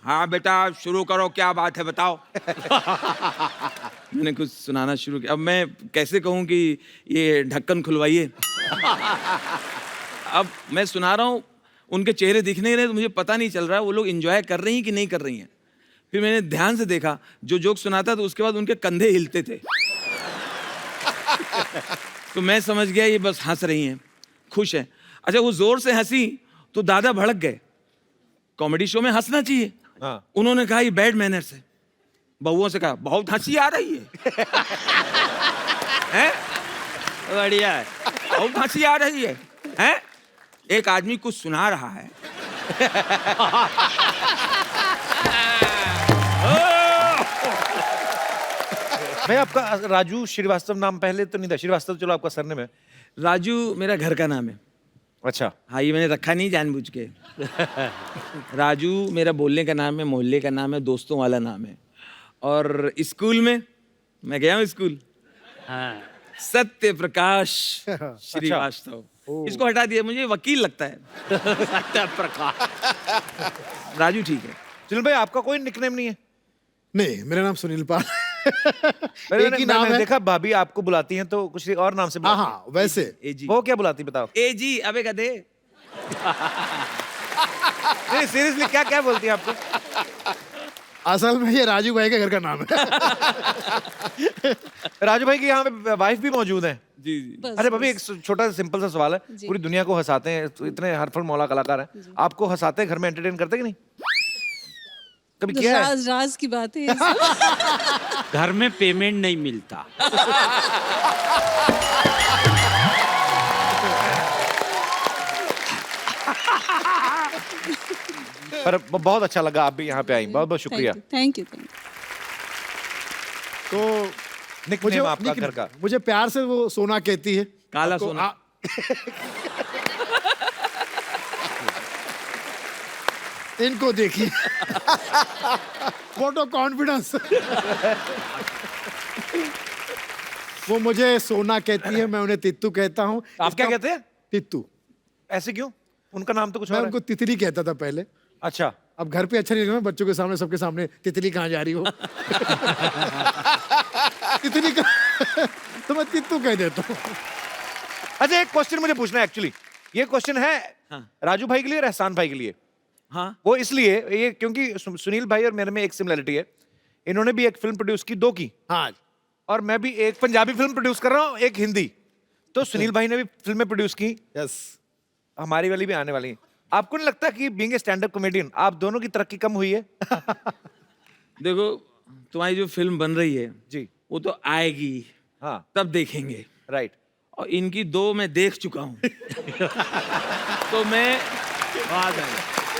हाँ बेटा शुरू करो, क्या बात है बताओ। मैंने कुछ सुनाना शुरू किया। अब मैं कैसे कहूँ कि ये ढक्कन खुलवाइए। अब मैं सुना रहा हूँ, उनके चेहरे दिख नहीं रहे, तो मुझे पता नहीं चल रहा है वो लोग एंजॉय कर रही हैं कि नहीं कर रही हैं। फिर मैंने ध्यान से देखा, जो जोक सुनाता तो उसके बाद उनके कंधे हिलते थे। तो मैं समझ गया ये बस हंस रही हैं, खुश हैं। अच्छा, वो जोर से हंसी तो दादा भड़क गए। कॉमेडी शो में हंसना चाहिए। हाँ। उन्होंने कहा ये बैड मैनर्स है। बहुओं से कहा बहुत हंसी आ रही है। हैं? बढ़िया है, बहुत हंसी आ रही है। हैं? एक आदमी कुछ सुना रहा है। भाई आपका राजू श्रीवास्तव नाम पहले तो नहीं था, श्रीवास्तव चलो आपका सरनेम है। राजू मेरा घर का नाम है। अच्छा। हाँ, ये मैंने रखा नहीं जानबूझ के। राजू मेरा बोलने का नाम है, मोहल्ले का नाम है, दोस्तों वाला नाम है। और स्कूल में मैं गया हूँ स्कूल। हाँ। सत्य प्रकाश श्रीवास्तव। इसको हटा दिया, मुझे वकील लगता है। सत्य प्रकाश। राजू ठीक है। सुनील भाई आपका कोई निकनेम नहीं है? नहीं, मेरा नाम सुनील पाल। एक ही नाम है। देखा भाभी आपको बुलाती हैं तो कुछ और नाम से बुलाती हैं। हाँ, वैसे एजी। वो क्या बुलाती बताओ? ए जी, अबे गधे। नहीं सीरियसली क्या क्या बोलती है आपको? असल में ये राजू भाई के घर का नाम है। राजू भाई की यहाँ पे वाइफ भी मौजूद है। जी जी। अरे भाभी एक छोटा सा सिंपल सा सवाल है, पूरी दुनिया को हंसाते हैं, तो इतने हरफल मौला कलाकार हैं, आपको हंसाते हैं घर में, एंटरटेन करते कि नहीं? कभी तो किया है? राज राज की बात है ये सब। घर में पेमेंट नहीं मिलता। पर बहुत अच्छा लगा आप भी यहाँ पे आई, बहुत बहुत शुक्रिया। Thank you. तो निकनेम आपका घर का? मुझे प्यार से वो सोना कहती है। काला आपको- सोना। इनको देखिए। Photo confidence. वो मुझे सोना कहती है, मैं उन्हें तित्तू कहता हूँ। आप क्या कहते हैं? तित्तू। ऐसे क्यों? उनका नाम तो कुछ मैं और उनको तितली कहता था पहले। अच्छा। अब घर पे अच्छा नहीं लगा, बच्चों के सामने, सबके सामने तितली कहाँ जा रही हो। तितली का तो मैं तित्तू कह देता हूँ। अच्छा एक क्वेश्चन मुझे पूछना है एक्चुअली, ये क्वेश्चन है राजू भाई के लिए और एहसान भाई के लिए। हाँ। वो इसलिए ये क्योंकि सुनील भाई और मेरे में एक सिमिलरिटी है, इन्होंने भी एक फिल्म प्रोड्यूस की, 2 की। हाँ। और मैं भी एक पंजाबी फिल्म प्रोड्यूस कर रहा हूँ, एक हिंदी। तो सुनील भाई ने भी फिल्में प्रोड्यूस की, यस। हमारी वाली भी आने वाली है। आपको नहीं लगता कि being a stand up comedian आप दोनों की तरक्की कम हुई है? देखो, तुम्हारी जो फिल्म बन रही है जी। वो तो आएगी, हाँ तब देखेंगे। राइट। और इनकी 2 मैं देख चुका हूँ। तो मैं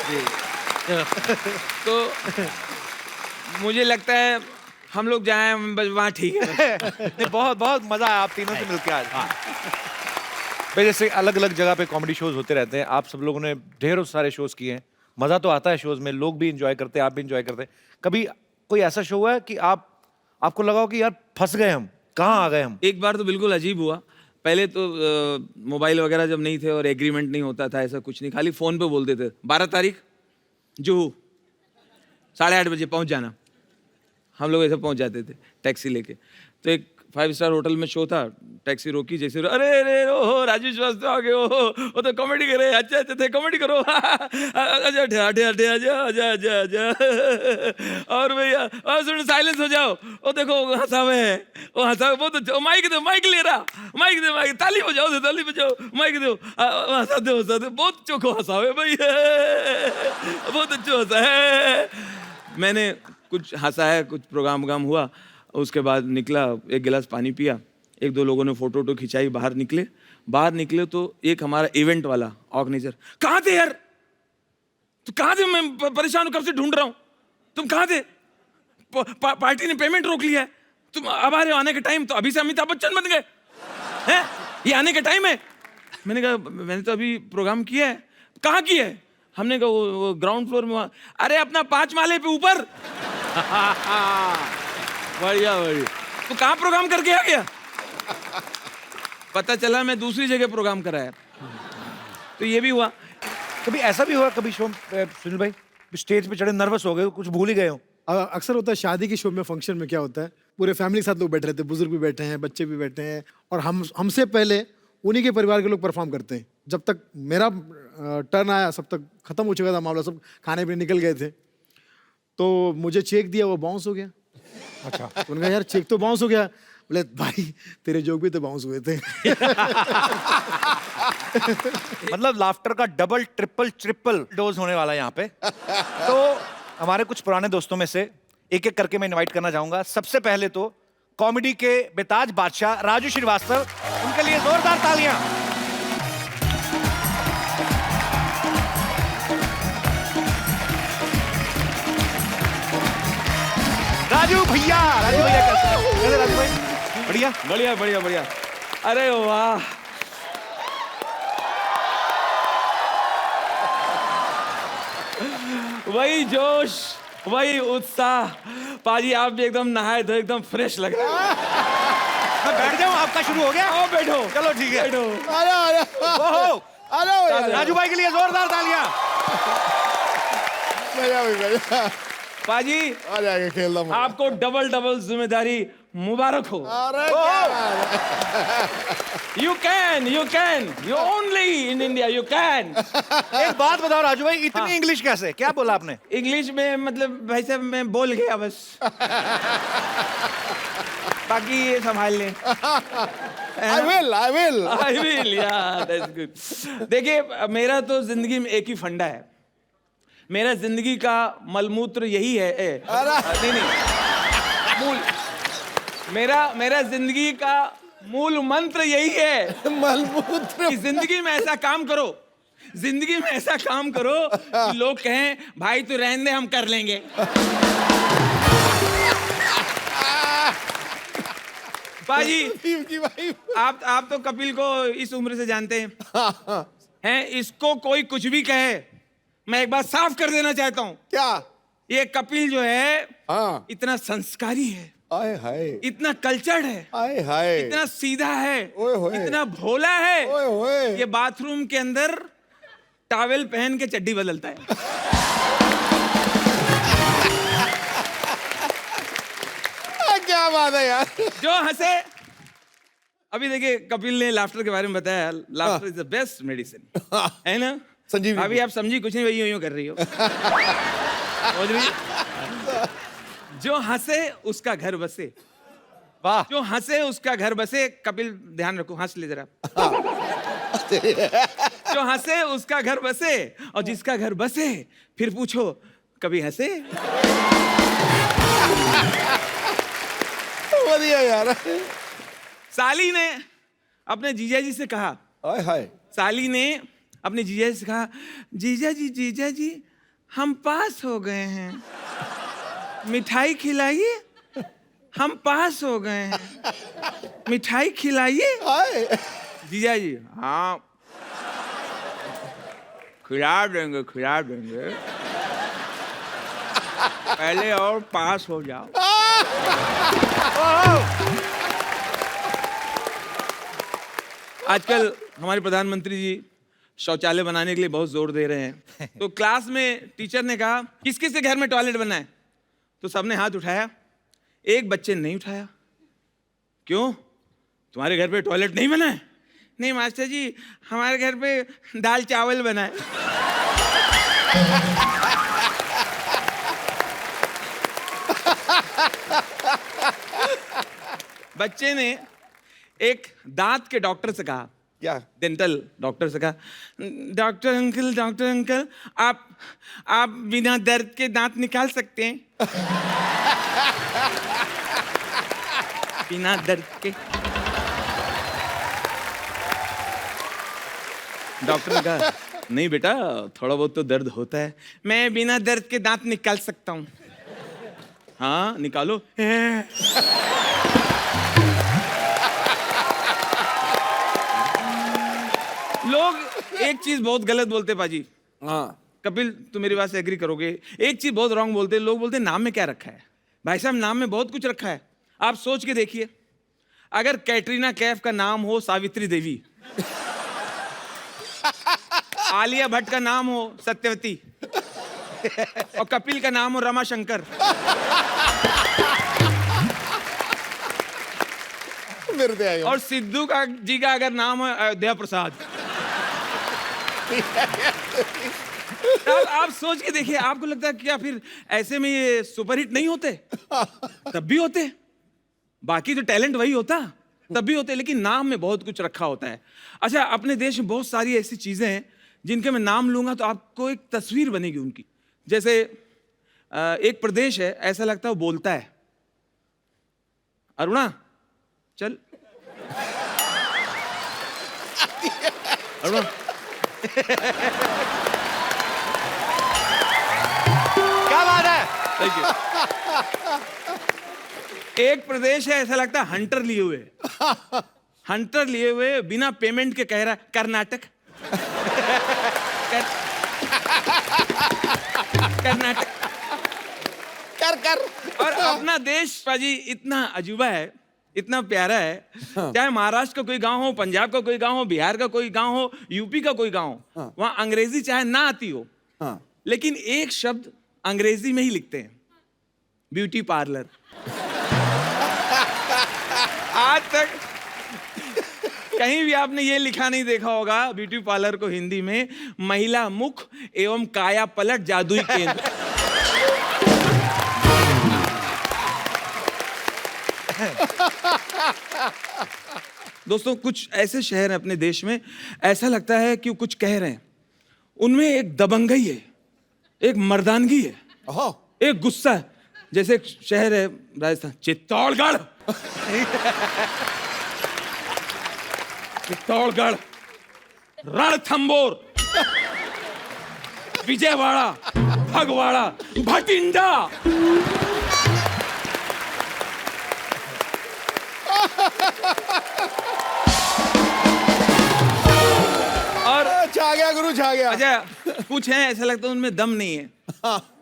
जी। तो मुझे लगता है हम लोग जाएं बस वहाँ ठीक है। नहीं, बहुत बहुत मजा आया आप तीनों से मिलकर आज। भाई जैसे अलग अलग जगह पे कॉमेडी शोज होते रहते हैं, आप सब लोगों ने ढेरों सारे शोज किए हैं, मजा तो आता है शोज में, लोग भी इंजॉय करते हैं, आप भी इंजॉय करते हैं। कभी कोई ऐसा शो हुआ है कि आपको लगा हो कि यार फंस गए हम, कहाँ आ गए हम? एक बार तो बिल्कुल अजीब हुआ। पहले तो मोबाइल वगैरह जब नहीं थे और एग्रीमेंट नहीं होता था, ऐसा कुछ नहीं, खाली फोन पे बोलते थे 12 तारीख जुहू 8:30 बजे पहुंच जाना। हम लोग ऐसे पहुंच जाते थे टैक्सी लेके। तो एक 5 स्टार होटल में शो था, टैक्सी रोकी, जैसे अरे अरे ओ राजू श्रीवास्तव आ गए, ओ तो कॉमेडी कर रहे हैं, अच्छा अच्छा थे, कॉमेडी करो। अच्छा आजा आजा आजा आजा आजा। और भैया और सुनो साइलेंस हो जाओ, ओ देखो हंसावे है, वो हंसावे बहुत अच्छा, माइक दो, माइक ले रहा, माइक दे, माइक ताली बजाओ, ताली बजाओ, माइक दो, हंसाते बहुत चोखो हंसावे भैया, बहुत अच्छा हंसा है। मैंने कुछ हंसा है, कुछ प्रोग्राम हुआ, उसके बाद निकला, एक गिलास पानी पिया, 1-2 लोगों ने फोटो खिंचाई, बाहर निकले तो एक हमारा इवेंट वाला ऑर्गेनाइजर, कहाँ थे यार, तो कहाँ थे, मैं परेशान हूँ, कब से ढूंढ रहा हूँ, तुम कहाँ थे, पार्टी ने पेमेंट रोक लिया है, तुम अब आ रहे हो, आने के टाइम, तो अभी से अमिताभ बच्चन बन गए हैं, ये आने का टाइम है। मैंने कहा मैंने तो अभी प्रोग्राम किया है। कहाँ किया है? हमने कहा वो ग्राउंड फ्लोर में। अरे अपना 5 माले पे ऊपर। बढ़िया बढ़िया। तो कहाँ प्रोग्राम करके आ गया? पता चला मैं दूसरी जगह प्रोग्राम कराया। तो ये भी हुआ। कभी ऐसा भी हुआ कभी शो सुनील भाई स्टेज पे चढ़े नर्वस हो गए हो, कुछ भूल ही गए हो? अक्सर होता है शादी की शो में, फंक्शन में क्या होता है, पूरे फैमिली के साथ लोग बैठे रहते हैं, बुजुर्ग भी बैठे हैं, बच्चे भी बैठे हैं, और हमसे पहले उन्हीं के परिवार के लोग परफॉर्म करते हैं। जब तक मेरा टर्न आया, सब तक खत्म हो चुका था मामला, सब खाने पीने निकल गए थे, तो मुझे चेक दिया, वो बाउंस हो गया। अच्छा, उन्होंने कहा यार चेक तो बाउंस हो गया। बोले भाई तेरे जोक भी तो बाउंस हुए थे। मतलब लाफ्टर का डबल ट्रिपल डोज होने वाला है यहाँ पे। तो हमारे कुछ पुराने दोस्तों में से एक एक करके मैं इनवाइट करना चाहूंगा। सबसे पहले तो कॉमेडी के बेताज बादशाह राजू श्रीवास्तव, उनके लिए जोरदार तालियां। राजू भैया कैसे हैं? राजू भाई बढ़िया बढ़िया बढ़िया बढ़िया। अरे वाह, वही जोश, वही उत्साह। पाजी आप भी एकदम नहाए धोए एकदम फ्रेश लग रहे हैं। मैं बैठ जाऊं, आपका शुरू हो गया? आओ बैठो, चलो ठीक है। बैठो। ओहो, अरे राजू भाई के लिए जोरदार तालियां। पाजी आ जाएगा खेल रहा हूं। आपको डबल डबल जिम्मेदारी मुबारक हो। You can you only in India you can. एक बात बताओ राजू भाई, इतनी इंग्लिश कैसे? क्या बोला आपने? इंग्लिश में मतलब भाई साहब मैं बोल गया बस। बाकी ये संभाल लें। I will. I will, yeah, that's good. देखिए मेरा तो जिंदगी में एक ही फंडा है, मेरा जिंदगी का मलमूत्र यही है। नहीं मूल, मेरा जिंदगी का मूल मंत्र यही है, मलमूत्र। कि जिंदगी में ऐसा काम करो, जिंदगी में ऐसा काम करो कि लोग कहें भाई तू रहने दे, हम कर लेंगे। बाजी आप तो कपिल को इस उम्र से जानते हैं, इसको कोई कुछ भी कहे, मैं एक बात साफ कर देना चाहता हूं। क्या? ये कपिल जो है हाँ। इतना संस्कारी है, आए हाय, इतना कल्चर्ड है, आए हाय, इतना सीधा है, ओए होए, इतना भोला है, ओए होए। ये बाथरूम के अंदर टॉवेल पहन के चड्डी बदलता है। क्या बात है यार। जो हंसे, अभी देखिए कपिल ने लाफ्टर के बारे में बताया, laughter is the best medicine, है ना संजीवनी। अभी आप समझी कुछ नहीं, वही यूं कर रही हो। समझ रही? जो हंसे उसका घर बसे, वाह। जो हंसे उसका घर बसे। कपिल ध्यान रखो, हंस ले जरा। जो हंसे उसका घर बसे, और जिसका घर बसे फिर पूछो कभी हंसे। बढ़िया यार। साली ने अपने जीजा जी से कहा, आए हाय, साली ने अपने जीजा जी से कहा, जीजा जी हम पास हो गए हैं, मिठाई खिलाइए। हम पास हो गए हैं, मिठाई खिलाइए। आए। जीजा जी हाँ खिला देंगे पहले और पास हो जाओ। आजकल हमारे प्रधानमंत्री जी शौचालय बनाने के लिए बहुत जोर दे रहे हैं। तो क्लास में टीचर ने कहा किस किस के घर में टॉयलेट बना है, तो सबने हाथ उठाया, एक बच्चे ने नहीं उठाया। क्यों, तुम्हारे घर पे टॉयलेट नहीं बना है? नहीं मास्टर जी, हमारे घर पे दाल चावल बना है। बच्चे ने एक दांत के डॉक्टर से कहा, क्या? डेंटल डॉक्टर से कहा, डॉक्टर अंकल आप बिना दर्द के दांत निकाल सकते हैं? बिना दर्द के। डॉक्टर ने कहा नहीं बेटा, थोड़ा बहुत तो दर्द होता है, मैं बिना दर्द के दांत निकाल सकता हूं। हाँ निकालो। लोग एक चीज बहुत गलत बोलते पाजी। हाँ। कपिल तू मेरी बात से एग्री करोगे, एक चीज बहुत रॉन्ग बोलते। लोग बोलते नाम में क्या रखा है। भाई साहब नाम में बहुत कुछ रखा है। आप सोच के देखिए, अगर कैटरीना कैफ का नाम हो सावित्री देवी, आलिया भट्ट का नाम हो सत्यवती, और कपिल का नाम हो रमा शंकर। और सिद्धू का जी का अगर नाम है अयोध्या प्रसाद। आप सोच के देखिए, आपको लगता है क्या फिर ऐसे में ये सुपरहिट नहीं होते? तब भी होते, बाकी तो टैलेंट वही होता, तब भी होते, लेकिन नाम में बहुत कुछ रखा होता है। अच्छा, अपने देश में बहुत सारी ऐसी चीजें हैं जिनके मैं नाम लूंगा तो आपको एक तस्वीर बनेगी उनकी। जैसे एक प्रदेश है, ऐसा लगता है वो बोलता है। अरुणा चल, अरुणा क्या बात है। Thank you. एक प्रदेश है, ऐसा लगता है हंटर लिए हुए, हंटर लिए हुए बिना पेमेंट के कह रहा है कर्नाटक। कर्नाटक कर। और अपना देश पाजी इतना अजूबा है, इतना प्यारा है। चाहे महाराष्ट्र का कोई गांव हो, पंजाब का कोई गांव हो, बिहार का कोई गांव हो, यूपी का कोई गांव हो, वहां अंग्रेजी चाहे ना आती हो, लेकिन एक शब्द अंग्रेजी में ही लिखते हैं, ब्यूटी पार्लर। आज तक कहीं भी आपने ये लिखा नहीं देखा होगा ब्यूटी पार्लर को हिंदी में महिला मुख एवं काया पलट जादुई केंद्र। दोस्तों, कुछ ऐसे शहर हैं अपने देश में, ऐसा लगता है कि वो कुछ कह रहे हैं, उनमें एक दबंगई है, एक मर्दानगी है, एक गुस्सा है। जैसे एक शहर है राजस्थान, चित्तौड़गढ़। चित्तौड़गढ़, रणथंबोर, विजयवाड़ा, भगवाड़ा, भटिंडा। और छा गया गुरु, छा गया। अच्छा, कुछ है ऐसा लगता है उनमें दम नहीं है,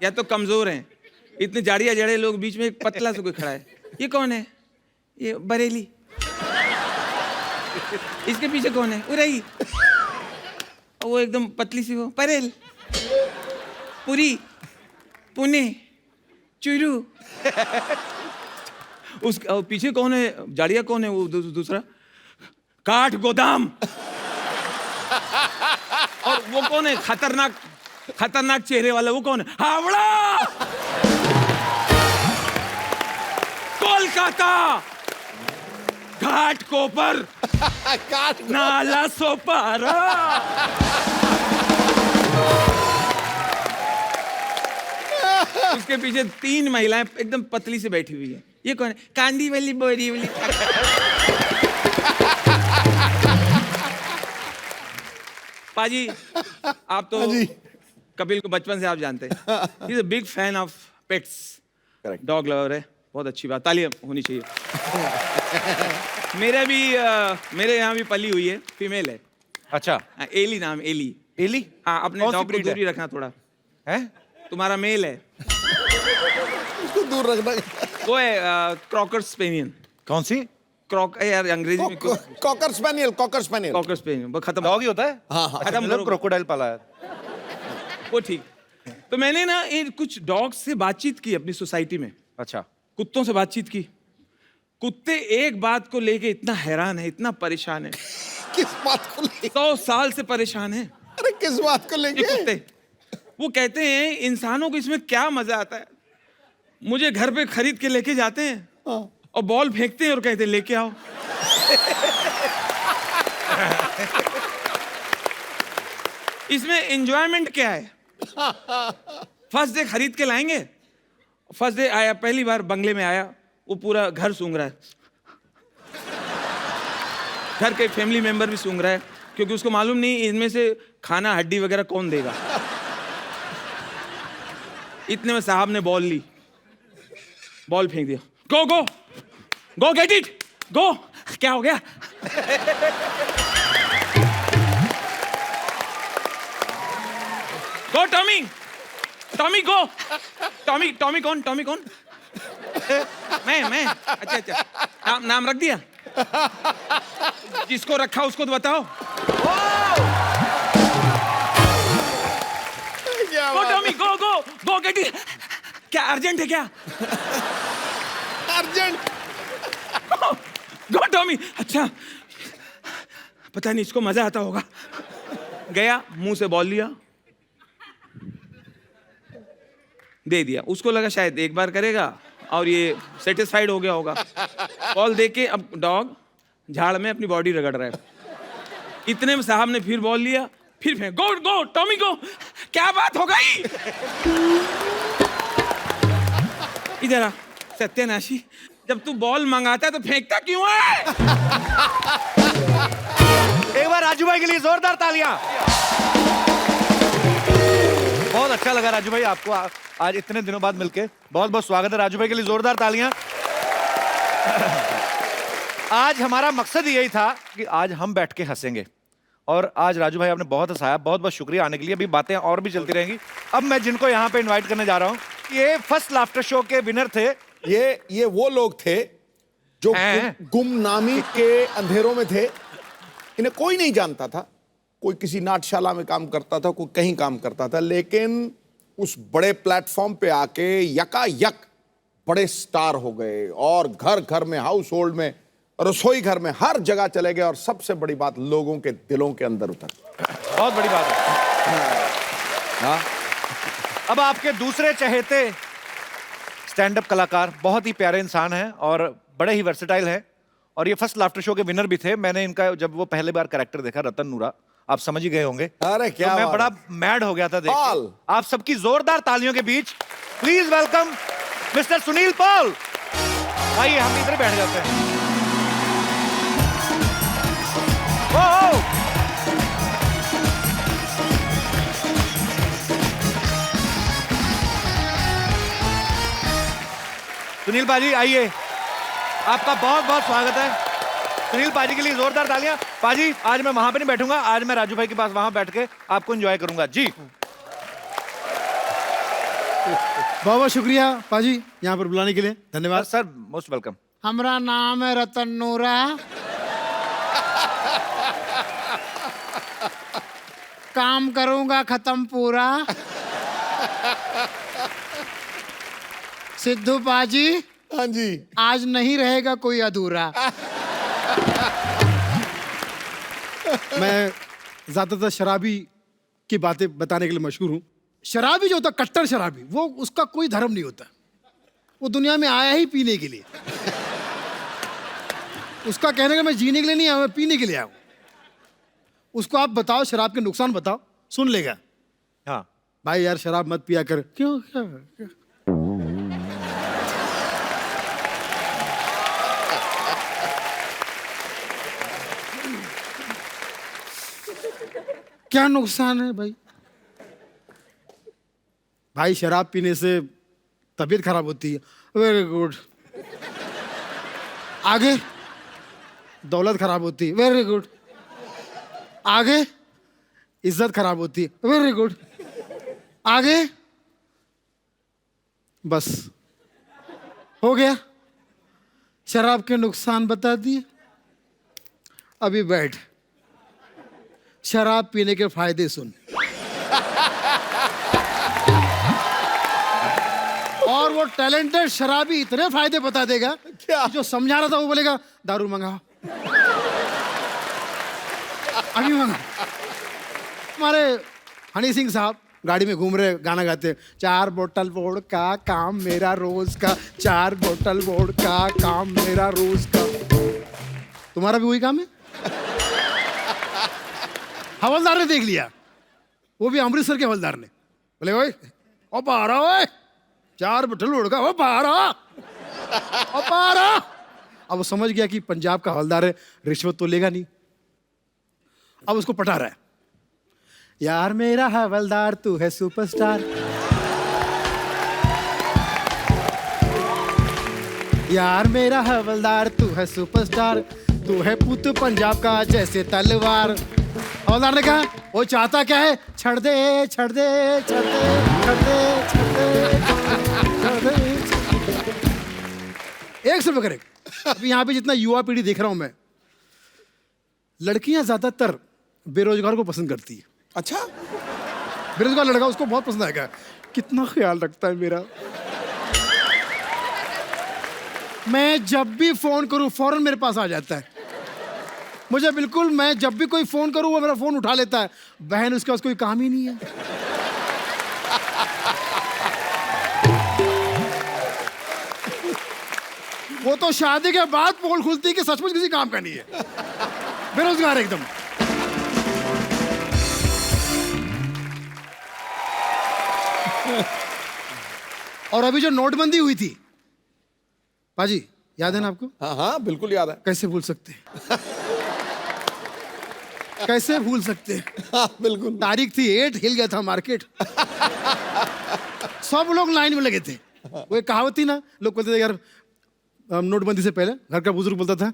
या तो कमजोर हैं। इतने जाड़िया जड़े लोग, बीच में एक पतला सा कोई खड़ा है। ये कौन है? ये बरेली। इसके पीछे कौन है? उरई। और वो एकदम पतली सी, वो परेल, पुरी, पुणे, चुरू। उसके पीछे कौन है? जाड़िया कौन है? वो दूसरा काठ गोदाम। और वो कौन है? खतरनाक चेहरे वाला, वो कौन है? हावड़ा, कोलकाता, घाट कोपर, नाला सोपारा। उसके पीछे 3 महिलाएं एकदम पतली से बैठी हुई है। ये कौन है? कांदी वाली, बोरी वाली। पाजी, आप तो कपिल को बचपन से आप जानते हैं। He is a big fan of pets, dog lover है। बहुत अच्छी बात, तालियां होनी चाहिए। मेरे यहाँ भी पली हुई है, फीमेल है। अच्छा, एली नाम, एली। एली? हाँ, अपने डॉग को दूरी रखना थोड़ा है। तुम्हारा मेल है, उसको दूर रखना। वो है क्रॉकर स्पेनियन। कौन सी? क्रॉक यार, अंग्रेजी में cocker spaniel, cocker spaniel. Cocker spaniel. वो खत्म, डॉग ही होता है। हाँ हाँ। खत्म करो। क्रोकोडाइल पाला है वो ठीक। तो मैंने ना ये कुछ डॉग से बातचीत की अपनी सोसाइटी में, अच्छा, कुत्तों से बातचीत की। कुत्ते एक बात को लेके इतना हैरान है, इतना परेशान है। किस बात को लेके? 100 साल से परेशान है अरे किस बात को ये लेके? कुत्ते। वो कहते हैं इंसानों को इसमें क्या मजा आता है। मुझे घर पे खरीद के लेके जाते हैं और बॉल फेंकते हैं और कहते हैं लेके आओ। इसमें एंजॉयमेंट क्या है? फर्स्ट डे खरीद के लाएंगे, फर्स्ट डे आया, पहली बार बंगले में आया, वो पूरा घर सूंघ रहा है, घर के फैमिली मेंबर भी सूंघ रहा है, क्योंकि उसको मालूम नहीं इनमें से खाना हड्डी वगैरह कौन देगा। इतने में साहब ने बॉल ली, बॉल फेंक दिया। गो गो गो, गेट इट, गो। क्या हो गया? गो टॉमी, टॉमी गो। टॉमी कौन? टॉमी कौन? मैं अच्छा, नाम रख दिया? जिसको रखा उसको तो बताओ। क्या go Tommy go go go get it. क्या अर्जेंट है क्या? अर्जेंट। Go Tommy. अच्छा, पता नहीं इसको मजा आता होगा। गया, मुंह से बॉल लिया, दे दिया। उसको लगा शायद एक बार करेगा और ये सेटिस्फाइड हो गया होगा। बॉल दे के अब डॉग झाड़ में अपनी बॉडी रगड़ रहा है। इतने में साहब ने फिर बॉल लिया, फिर फेंक। गो गो टॉमी गो। क्या बात हो गई? इधर आ सत्यानाशी, जब तू बॉल मंगाता है तो फेंकता क्यों है? एक बार राजू भाई के लिए जोरदार तालियां। बहुत अच्छा लगा राजू भाई आपको आज इतने दिनों बाद मिलके। बहुत बहुत स्वागत है राजू भाई के लिए, जोरदार तालियां। आज हमारा मकसद यही था कि आज हम बैठ के हंसेंगे, और आज राजू भाई आपने बहुत हंसाया। बहुत बहुत शुक्रिया आने के लिए। अभी बातें और भी चलती रहेंगी। अब मैं जिनको यहाँ पे इनवाइट करने जा रहा हूँ, ये फर्स्ट लाफ्टर शो के विनर थे। ये वो लोग थे जो हैं? गुमनामी के अंधेरों में थे। इन्हें कोई नहीं जानता था। कोई किसी नाट्यशाला में काम करता था, कोई कहीं काम करता था, लेकिन उस बड़े प्लेटफॉर्म पे आके यकायक बड़े स्टार हो गए और घर घर में, हाउस होल्ड में, रसोई घर में, हर जगह चले गए। और सबसे बड़ी बात, लोगों के दिलों के अंदर उतर। बहुत बड़ी बात है। हाँ। अब आपके दूसरे चहेते स्टैंड अप कलाकार, बहुत ही प्यारे इंसान हैं और बड़े ही वर्सेटाइल हैं, और ये फर्स्ट लाफ्टर शो के विनर भी थे। मैंने इनका जब वो पहली बार कैरेक्टर देखा, रतन नूरा, आप समझ ही गए होंगे। अरे क्या तो मैं बात बड़ा है। मैड हो गया था देख पॉल। के। आप सबकी जोरदार तालियों के बीच please welcome mister Sunil Paul. आइए हम इधर बैठ जाते हैं। ओ! सुनील पाजी आइए, आपका बहुत बहुत स्वागत है। सुनील पाजी के लिए जोरदार तालियां। पाजी, आज मैं वहां पे नहीं बैठूंगा, आज मैं राजू भाई के पास वहां बैठ के आपको एंजॉय करूंगा जी। बहुत बहुत शुक्रिया पाजी यहाँ पर बुलाने के लिए, धन्यवाद। Sir most welcome. हमारा नाम है रतन नूरा। काम करूंगा खत्म पूरा। सिद्धू पाजी, हाँ जी। आज नहीं रहेगा कोई अधूरा। मैं ज्यादातर शराबी की बातें बताने के लिए मशहूर हूँ। शराबी जो होता है, कट्टर शराबी, वो उसका कोई धर्म नहीं होता। वो दुनिया में आया ही पीने के लिए। उसका कहने का मैं जीने के लिए नहीं आया, मैं पीने के लिए आया हूँ। उसको आप बताओ शराब के नुकसान बताओ, सुन लेगा। हाँ, भाई यार शराब मत पिया कर। क्यों क्या? क्या नुकसान है भाई? भाई शराब पीने से तबीयत खराब होती है। Very good. आगे दौलत खराब होती है। Very good. आगे इज्जत खराब होती है। Very good. आगे बस हो गया, शराब के नुकसान बता दिए। अभी बैठ, शराब पीने के फायदे सुन। और वो टैलेंटेड शराबी इतने फायदे बता देगा क्या? कि जो समझा रहा था वो बोलेगा दारू मंगाओ, अभी मंगाओ। हमारे हनी सिंह साहब गाड़ी में घूम रहे, गाना गाते, 4 बोतल वोड का काम मेरा रोज का, 4 बोतल वोड का काम मेरा रोज का। तुम्हारा भी वही काम है? हवलदार ने देख लिया, वो भी अमृतसर के हवलदार ने, बोले ओए ओ पारा, ओए 4 बोतल वोड का, ओ पारा, ओ पारा। अब वो समझ गया कि पंजाब का हवलदार है, रिश्वत तो लेगा नहीं। अब उसको पटा रहा है, यार मेरा हवलदार तू है सुपरस्टार, यार मेरा हवलदार तू है सुपरस्टार, तू है पुत पंजाब का जैसे तलवार। हवलदार ने कहा वो चाहता क्या है, छड़ दे छड़ दे छड़ दे छड़ दे छड़ दे छड़ दे। 100 रुपये करे। अभी यहाँ पे जितना युवा पीढ़ी देख रहा हूं मैं, लड़कियां ज्यादातर बेरोजगार को पसंद करती है। अच्छा, बेरोजगार लड़का, उसको बहुत पसंद आएगा। कितना ख्याल रखता है मेरा। मैं जब भी फोन करूं फौरन मेरे पास आ जाता है। मुझे बिल्कुल, मैं जब भी कोई फोन करूं वो मेरा फोन उठा लेता है। बहन उसका उसको कोई काम ही नहीं है। वो तो शादी के बाद पोल खुलती है कि सचमुच किसी काम का नहीं है। बेरोजगार एकदम। और अभी जो नोटबंदी हुई थी पाजी, याद है ना आपको? हाँ हाँ बिल्कुल याद है। कैसे भूल सकते हैं? कैसे भूल सकते हैं? हाँ बिल्कुल। तारीख थी 8, हिल गया था मार्केट। सब लोग लाइन में लगे थे। वो एक कहावत थी ना, लोग बोलते थे यार नोटबंदी से पहले, घर का बुजुर्ग बोलता था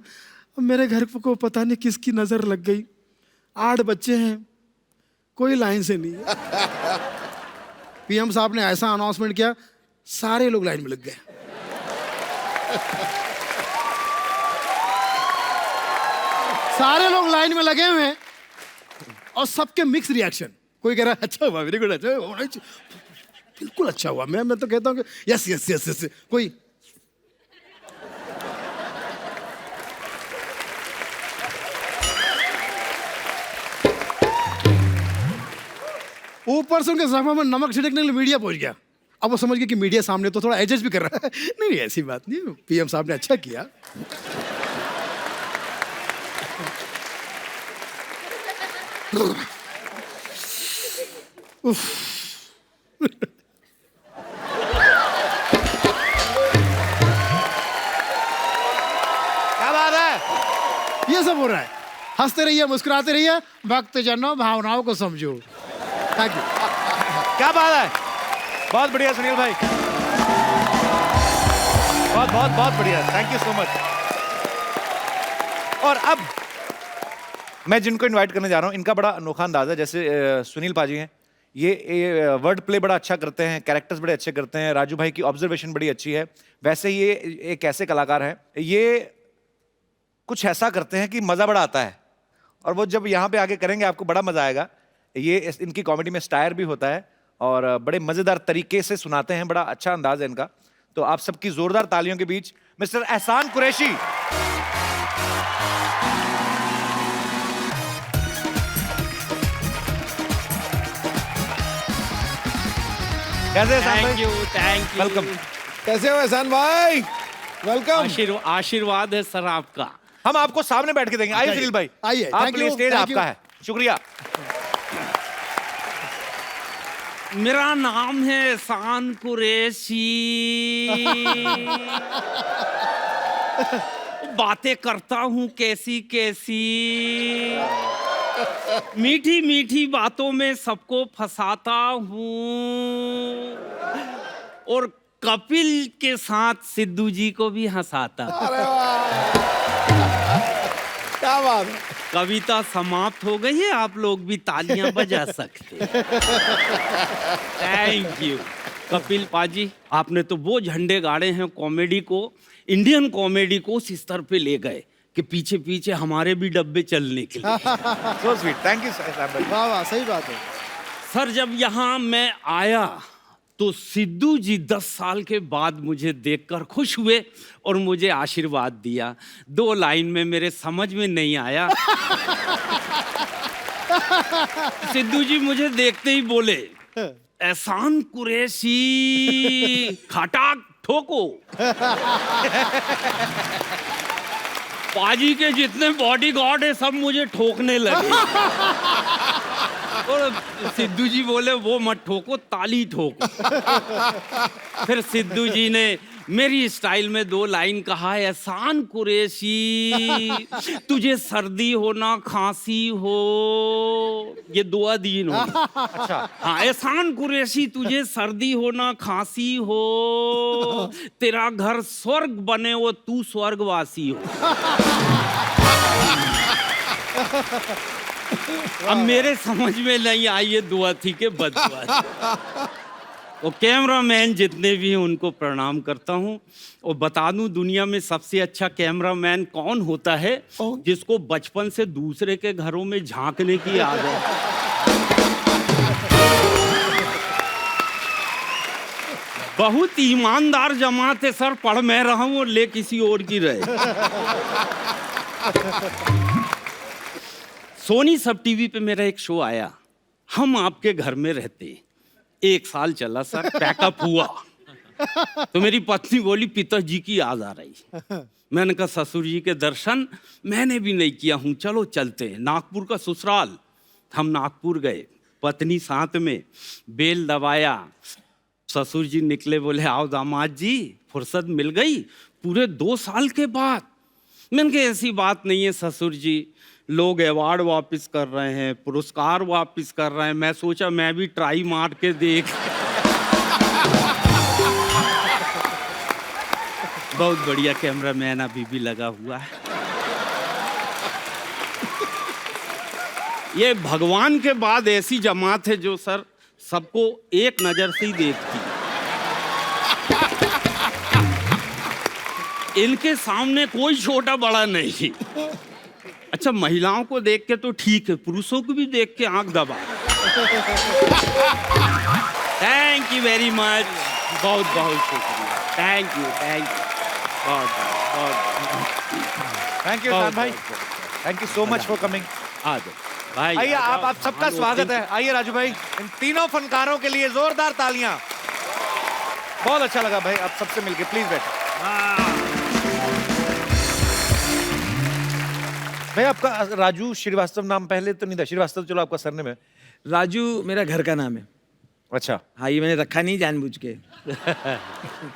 मेरे घर को पता नहीं किसकी नजर लग गई, 8 बच्चे हैं, कोई लाइन से नहीं है। पीएम साहब ने ऐसा अनाउंसमेंट किया, सारे लोग लाइन में लग गए। सारे लोग लाइन में लगे हुए हैं और सबके मिक्स रिएक्शन। कोई कह रहा है अच्छा हुआ, वेरी गुड, अच्छा हुआ, बिल्कुल अच्छा हुआ। मैं तो कहता हूँ कि यस यस यस यस। कोई ऊपर से उनके जख्म में नमक छिड़कने के लिए मीडिया पहुंच गया। अब वो समझ गए कि मीडिया सामने तो थोड़ा एडजस्ट भी कर रहा है। नहीं ऐसी बात नहीं, पीएम साहब ने अच्छा किया। क्या बात है? ये सब हो रहा है। हंसते रहिए, मुस्कुराते रहिए, भक्तजनों भावनाओं को समझो। Thank you. क्या बात है? बहुत बढ़िया सुनील भाई, बहुत बहुत बहुत बढ़िया, थैंक यू सो मच। और अब मैं जिनको इनवाइट करने जा रहा हूं, इनका बड़ा अनोखा अंदाज है। जैसे सुनील पाजी हैं, ये वर्ड प्ले बड़ा अच्छा करते हैं, कैरेक्टर्स बड़े अच्छे करते हैं, राजू भाई की ऑब्जर्वेशन बड़ी अच्छी है। वैसे ये एक ऐसे कलाकार हैं, ये कुछ ऐसा करते हैं कि मजा बड़ा आता है, और वो जब यहाँ पे आके करेंगे आपको बड़ा मजा आएगा। ये इनकी कॉमेडी में स्टायर भी होता है और बड़े मजेदार तरीके से सुनाते हैं, बड़ा अच्छा अंदाज है इनका। तो आप सबकी जोरदार तालियों के बीच मिस्टर एहसान कुरैशी। कैसे एहसान भाई? Thank you welcome. कैसे हो एहसान भाई? वेलकम। आशीर्वाद है सर आपका। हम आपको सामने बैठ के देंगे। आइए सुनील भाई, आइए, आप thank please, you, stage thank आपका you। है। शुक्रिया। मेरा नाम है एहसान कुरैशी। बातें करता हूँ कैसी कैसी, मीठी मीठी बातों में सबको फंसाता हूँ, और कपिल के साथ सिद्धू जी को भी हंसाता। अरे वाह, क्या बात है। कविता समाप्त हो गई है, आप लोग भी तालियां बजा सकते। थैंक यू कपिल पाजी, आपने तो वो झंडे गाड़े हैं कॉमेडी को, इंडियन कॉमेडी को उस स्तर पे ले गए कि पीछे पीछे हमारे भी डब्बे चलने के लिए। सो स्वीट, थैंक यू एहसान भाई। वाह वाह, सही बात है। सर जब यहाँ मैं आया तो सिद्धू जी 10 साल के बाद मुझे देखकर खुश हुए और मुझे आशीर्वाद दिया। 2 लाइन में मेरे समझ में नहीं आया। सिद्धू जी मुझे देखते ही बोले, एहसान कुरैशी खटाक ठोको। पाजी के जितने बॉडीगार्ड है सब मुझे ठोकने लगे। और सिद्धू जी बोले वो मत ठोको, ताली ठोको। फिर सिद्धू जी ने मेरी स्टाइल में 2 लाइन कहा, एहसान कुरैशी तुझे सर्दी हो ना खांसी हो, ये दुआ दी इन्होंने। अच्छा, हाँ, एहसान कुरैशी तुझे सर्दी हो ना खांसी हो, तेरा घर स्वर्ग बने वो तू स्वर्गवासी हो। अब मेरे समझ में नहीं आई ये दुआ थी कि बददुआ थी। वो कैमरामैन जितने भी हैं उनको प्रणाम करता हूँ, और बता दूं दुनिया में सबसे अच्छा कैमरामैन कौन होता है? जिसको बचपन से दूसरे के घरों में झांकने की आदत है। बहुत ईमानदार जमात है सर, पढ़ मैं रहा हूँ और ले किसी और की रहे। सोनी सब टीवी पे मेरा एक शो आया, हम आपके घर में रहते। 1 साल चला सर, पैकअप हुआ तो मेरी पत्नी बोली पिताजी की याद आ रही। मैंने कहा ससुर जी के दर्शन मैंने भी नहीं किया हूँ, चलो चलते हैं। नागपुर का ससुराल, हम नागपुर गए, पत्नी साथ में, बेल दबाया। ससुर जी निकले, बोले आओ दामाद जी, फुर्सत मिल गई पूरे 2 साल के बाद। मैंने कहा ऐसी बात नहीं है ससुर जी, लोग अवार्ड वापस कर रहे हैं, पुरस्कार वापस कर रहे हैं, मैं सोचा मैं भी ट्राई मार के देख। बहुत बढ़िया कैमरामैन अभी भी लगा हुआ है। ये भगवान के बाद ऐसी जमात है जो सर सबको एक नजर से ही देखती है। इनके सामने कोई छोटा बड़ा नहीं। अच्छा, महिलाओं को देख के तो ठीक है, पुरुषों को भी देख के आंख दबा। थैंक यू वेरी मच, बहुत बहुत शुक्रिया। थैंक यू बहुत थैंक यू शान भाई, thank you so much for coming. आ जाओ भाई, आइए, आ जाओ। आप सबका स्वागत है। आइए राजू भाई, इन तीनों फनकारों के लिए जोरदार तालियां। बहुत अच्छा लगा भाई आप सबसे मिलके, प्लीज बैठो। भाई आपका राजू श्रीवास्तव नाम पहले तो नहीं था, श्रीवास्तव चलो आपका सरनेम है। राजू मेरा घर का नाम है। अच्छा, हाँ, ये मैंने रखा नहीं जानबूझ के।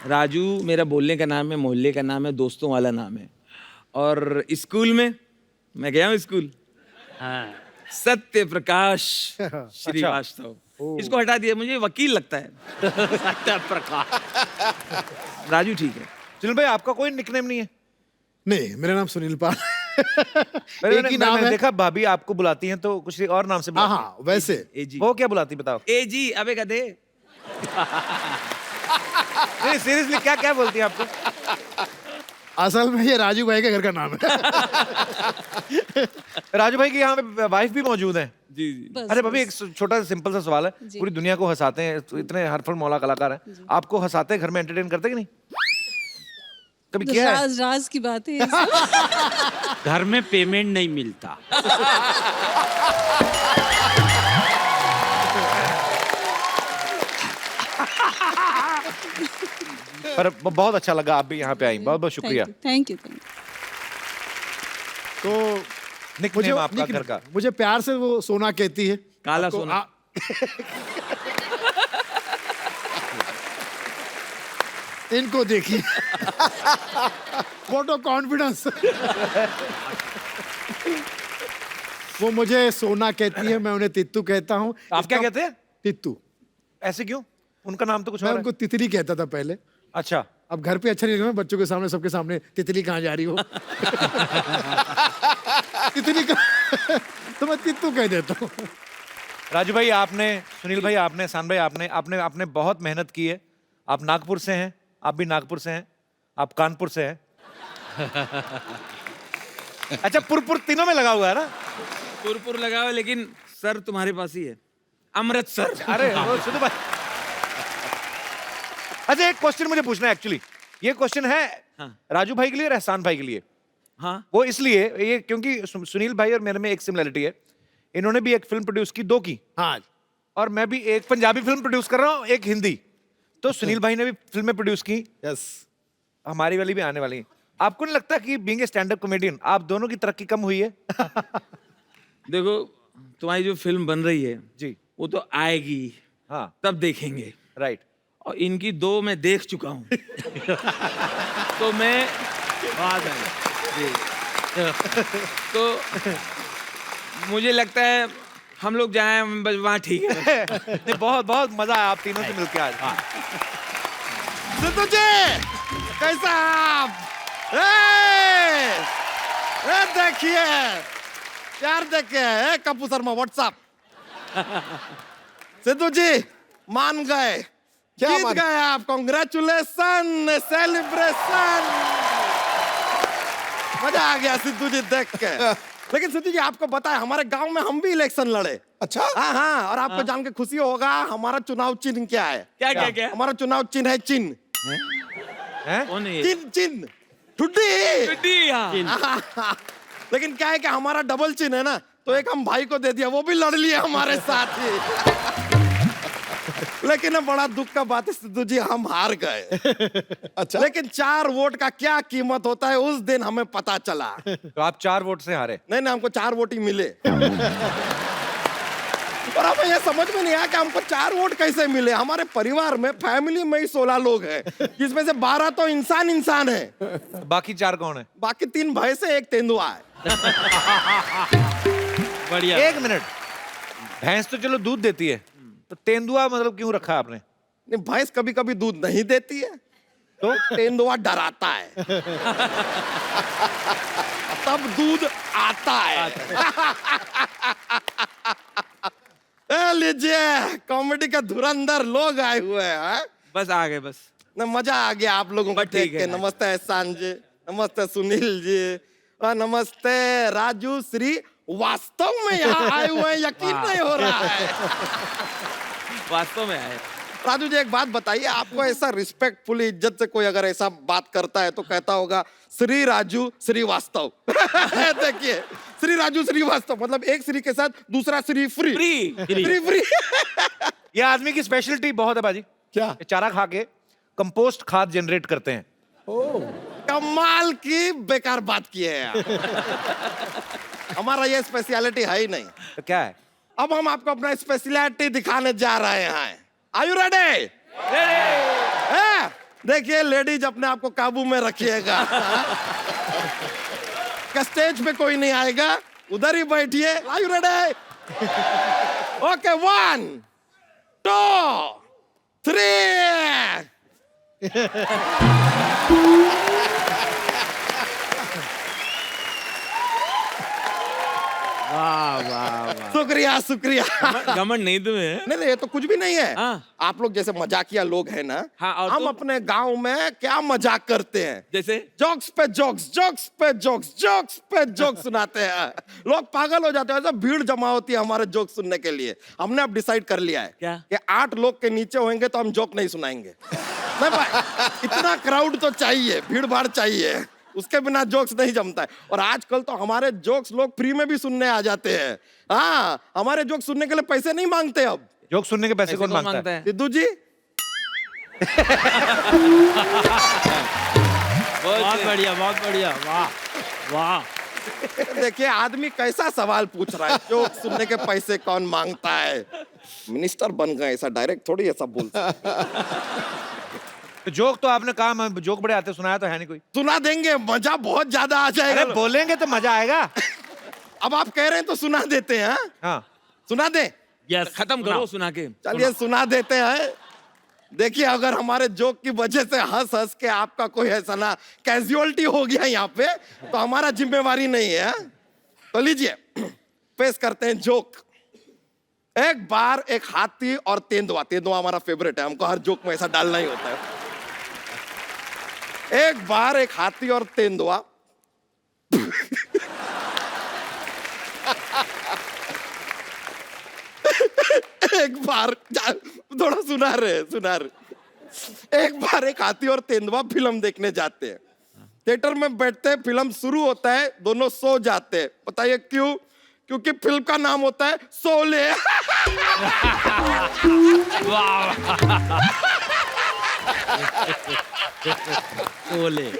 राजू मेरा बोलने का नाम है, मोहल्ले का नाम है, दोस्तों वाला नाम है। और स्कूल में मैं गया हूँ स्कूल, हाँ। सत्य प्रकाश श्रीवास्तव। इसको हटा दिया, मुझे वकील लगता है। सत्य प्रकाश। राजू ठीक है। सुनील भाई आपका कोई निकनेम नहीं है? नहीं, मेरा नाम सुनील पाल। एक ही नाम है। देखा भाभी आपको बुलाती हैं तो कुछ और नाम से हाँ बुलाती हाँ, वैसे एजी। हैं। वो क्या बुलाती बताओ? एजी, अबे गधे। नहीं सीरियसली, क्या क्या बोलती हैं आपको? असल में ये राजू भाई के घर का नाम है। राजू भाई की यहाँ पे वाइफ भी मौजूद है। जी जी। बस, अरे भाभी, एक छोटा सा सिंपल सा सवाल है, पूरी दुनिया को हंसाते हैं, तो इतने हरफल मौला कलाकार हैं, आपको हंसाते हैं, घर में एंटरटेन करते कि नहीं? कभी किया है? राज राज की बात है ये सब। घर में पेमेंट नहीं मिलता। पर बहुत अच्छा लगा आप भी यहाँ पे आई, बहुत बहुत शुक्रिया। Thank you. तो निकनेम आपका घर का? मुझे प्यार से वो सोना कहती है। काला आपको- सोना। इनको देखिए। Photo confidence. वो मुझे सोना कहती है, मैं उन्हें तित्तू कहता हूँ। आप क्या कहते हैं? तित्तू। ऐसे क्यों? उनका नाम तो कुछ मैं और है। उनको तितली कहता था पहले। अच्छा, अब घर पे अच्छा नहीं लगा, बच्चों के सामने, सबके सामने तितली कहाँ जा रही हो। तितली कहाँ, तो मैं तित्तू कह देता हूँ। राजू भाई आपने, सुनील भाई आपने, शान भाई आपने आपने आपने बहुत मेहनत की है। आप नागपुर से हैं, आप भी नागपुर से हैं, आप कानपुर से हैं। अच्छा, पुर तीनों में लगा हुआ है ना? पुरपुर लगा हुआ, लेकिन सर तुम्हारे पास ही है, अमृतसर। अरे वो सुनो भाई। अच्छा, एक क्वेश्चन मुझे पूछना है एक्चुअली। ये क्वेश्चन है हाँ। राजू भाई के लिए और एहसान भाई के लिए। हाँ। वो इसलिए ये क्योंकि सुनील भाई और मेरे में एक सिमिलरिटी है। इन्होंने भी एक फिल्म प्रोड्यूस की, 2 की, हाँ, और मैं भी एक पंजाबी फिल्म प्रोड्यूस कर रहा हूँ, एक हिंदी। तो सुनील भाई ने भी फिल्में प्रोड्यूस की, यस। हमारी वाली भी आने वाली है। आपको नहीं लगता कि being a stand up comedian आप दोनों की तरक्की कम हुई है? देखो, तुम्हारी जो फिल्म बन रही है जी, वो तो आएगी, हाँ, तब देखेंगे। राइट। और इनकी 2 मैं देख चुका हूँ। तो मैं जी। तो मुझे लगता है हम लोग जाएं बस वहाँ ठीक है। नहीं, बहुत बहुत मजा आया आप तीनों से मिलकर आज। सिद्धू जी, कैसा आप? देखिए यार, देखिए कपूर शर्मा व्हाट्सअप। सिद्धू जी मान गए, क्या जीत मान- गए आप। Congratulation, celebration. मजा आ गया सिद्धू जी देख के। लेकिन सिद्धू जी, आपको पता है हमारे गांव में हम भी इलेक्शन लड़े। अच्छा हाँ हाँ, और आपको जान के खुशी होगा हमारा चुनाव चिन्ह क्या है? क्या क्या क्या हमारा चुनाव चिन्ह है चिन्ह। कौन है ये? चिन्ह चिन्ह ठुड्डी। टुड्डी, हाँ। लेकिन क्या है कि हमारा डबल चिन्ह है ना, तो एक हम भाई को दे दिया, वो भी लड़ लिया हमारे साथ ही। लेकिन ना बड़ा दुख का बात है सिद्धू जी, हम हार गए। अच्छा लेकिन 4 वोट का क्या कीमत होता है उस दिन हमें पता चला। तो आप 4 वोट से हारे। नहीं नहीं, हमको 4 वोट ही मिले। और हमें ये समझ में नहीं आया कि हमको 4 वोट कैसे मिले। हमारे परिवार में, फैमिली में ही 16 लोग हैं, जिसमें से 12 तो इंसान है। बाकी 4 कौन है? बाकी 3 भैंस है, 1 तेंदुआ है। बढ़िया। 1 मिनट, भैंस तो चलो दूध देती है, तो तेंदुआ मतलब क्यों रखा आपने? नहीं, भैंस कभी कभी दूध नहीं देती है, तो तेंदुआ डराता है, तब दूध आता है। लीजिए, कॉमेडी का धुरंधर लोग आए हुए हैं। बस आ गए बस। ना मजा आ गया आप लोगों को बस ठीक देख के। है। नमस्ते एहसान जी, नमस्ते सुनील जी, और नमस्ते राजू श्री। वास्तव में यहाँ आए हुए हैं, यकीन नहीं हो रहा है। वास्तव में आए। राजू जी एक बात बताइए, आपको ऐसा रिस्पेक्टफुली इज्जत से कोई अगर ऐसा बात करता है तो कहता होगा श्री राजू श्रीवास्तव। देखिए, श्री राजू श्रीवास्तव मतलब एक श्री के साथ दूसरा श्री फ्री फ्री फ्री। ये आदमी की स्पेशलिटी बहुत है बाजी। क्या? ये चारा खा के कंपोस्ट खाद जनरेट करते हैं। कमाल की बेकार बात की है यार। हमारा ये स्पेशलिटी है ही नहीं। तो क्या है? अब हम आपको अपना स्पेशलिटी दिखाने जा रहे हैं। Are you ready? देखिए लेडीज, अपने आप को काबू में रखिएगा। स्टेज पे कोई नहीं आएगा, उधर ही बैठिए। Are you ready? ओके, 1 2 3। वाह वाह वाह। शुक्रिया शुक्रिया। घमंड नहीं तुम्हें? नहीं नहीं, ये तो कुछ भी नहीं है। हाँ। आप लोग जैसे मजाकिया लोग हैं ना, हाँ, और हम तुम? अपने गांव में क्या मजाक करते हैं। जैसे? जोक्स पे जोक्स, जोक्स पे जोक्स, जोक्स पे जोक्स सुनाते हैं। लोग पागल हो जाते हैं, ऐसा भीड़ जमा होती है हमारे जोक सुनने के लिए। हमने अब डिसाइड कर लिया है क्या? कि 8 लोग के नीचे होंगे तो हम जोक नहीं सुनाएंगे। नहीं भाई, इतना क्राउड तो चाहिए, भीड़ भाड़ चाहिए, उसके बिना जोक्स नहीं जमता है। और आजकल तो हमारे जोक्स लोग फ्री में भी सुनने आ जाते हैं। हाँ, हमारे जोक सुनने के लिए पैसे नहीं मांगते अब। जोक सुनने के पैसे कौन मांगता है? सिद्धू जी, बहुत बढ़िया, बहुत बढ़िया। वाह वाह। देखिए आदमी कैसा सवाल पूछ रहा है, जोक सुनने के पैसे कौन मांगता है। मिनिस्टर बन गए, ऐसा डायरेक्ट थोड़ी ऐसा बोलता है। तो जोक तो आपने कहा, मैं जोक बड़े आते सुनाया तो है नहीं कोई। सुना देंगे, मजा बहुत ज्यादा आ जाएगा। अरे बोलेंगे तो मजा आएगा। अब आप कह रहे हैं तो सुना देते हैं। हाँ, सुना दे? यस, खत्म करो सुना के। चलिए सुना देते हैं। देखिए, अगर हमारे जोक की वजह से हंस हंस के आपका कोई ऐसा ना कैजुअलिटी हो गया यहाँ पे, तो हमारा जिम्मेवारी नहीं है। तो लीजिए, पेश करते हैं जोक। एक बार एक हाथी और तेंदुआ, तेंदुआ हमारा फेवरेट है, हमको हर जोक में ऐसा डालना ही होता है। एक बार एक हाथी और तेंदुआ एक बार थोड़ा सुना रहे। एक बार एक हाथी और तेंदुआ फिल्म देखने जाते हैं। थिएटर में बैठते हैं, फिल्म शुरू होता है, दोनों सो जाते हैं। बताइए क्यों? क्योंकि फिल्म का नाम होता है शोले। बोले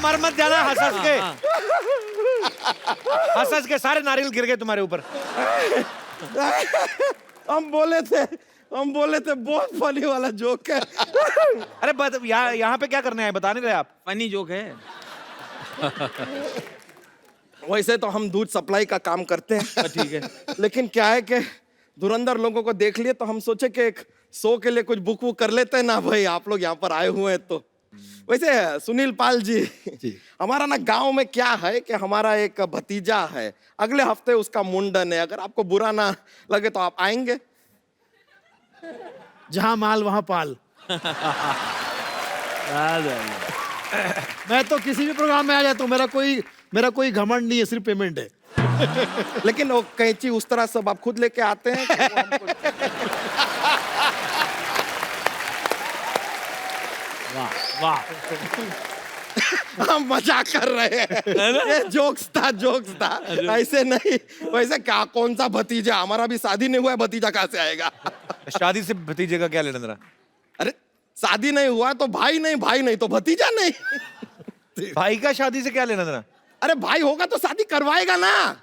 मर मत जाना हंस हंस के। हंस हंस के सारे नारियल गिर गए तुम्हारे ऊपर। हम बोले थे बहुत फनी वाला जोक है। अरे यहाँ पे क्या करने आए, बता नहीं रहे आप? फनी जोक है। वैसे तो हम दूध सप्लाई का काम करते हैं, ठीक है। लेकिन क्या है कि धुरंधर लोगों को देख लिए तो हम सोचे कि एक शो के लिए कुछ बुक वुक कर लेते हैं ना भाई, आप लोग यहाँ पर आए हुए हैं तो। वैसे सुनील पाल जी, हमारा ना गांव में क्या है कि हमारा एक भतीजा है, अगले हफ्ते उसका मुंडन है। अगर आपको बुरा ना लगे तो आप आएंगे? जहां माल वहां पाल। मैं तो किसी भी प्रोग्राम में आ जाता हूँ, मेरा कोई घमंड नहीं है, सिर्फ पेमेंट है। लेकिन वो कैंची उस तरह सब आप खुद लेके आते हैं कि वो हमको- वाह हम मजाक कर रहे हैं, ये जोक्स था ऐसे नहीं। वैसे क्या, कौन सा भतीजा, हमारा भी शादी नहीं हुआ है, भतीजा कहाँ से आएगा? शादी से भतीजे का क्या लेना देना? अरे शादी नहीं हुआ तो भाई नहीं तो भतीजा नहीं। भाई का शादी से क्या लेना देना? अरे भाई होगा तो शादी करवाएगा ना,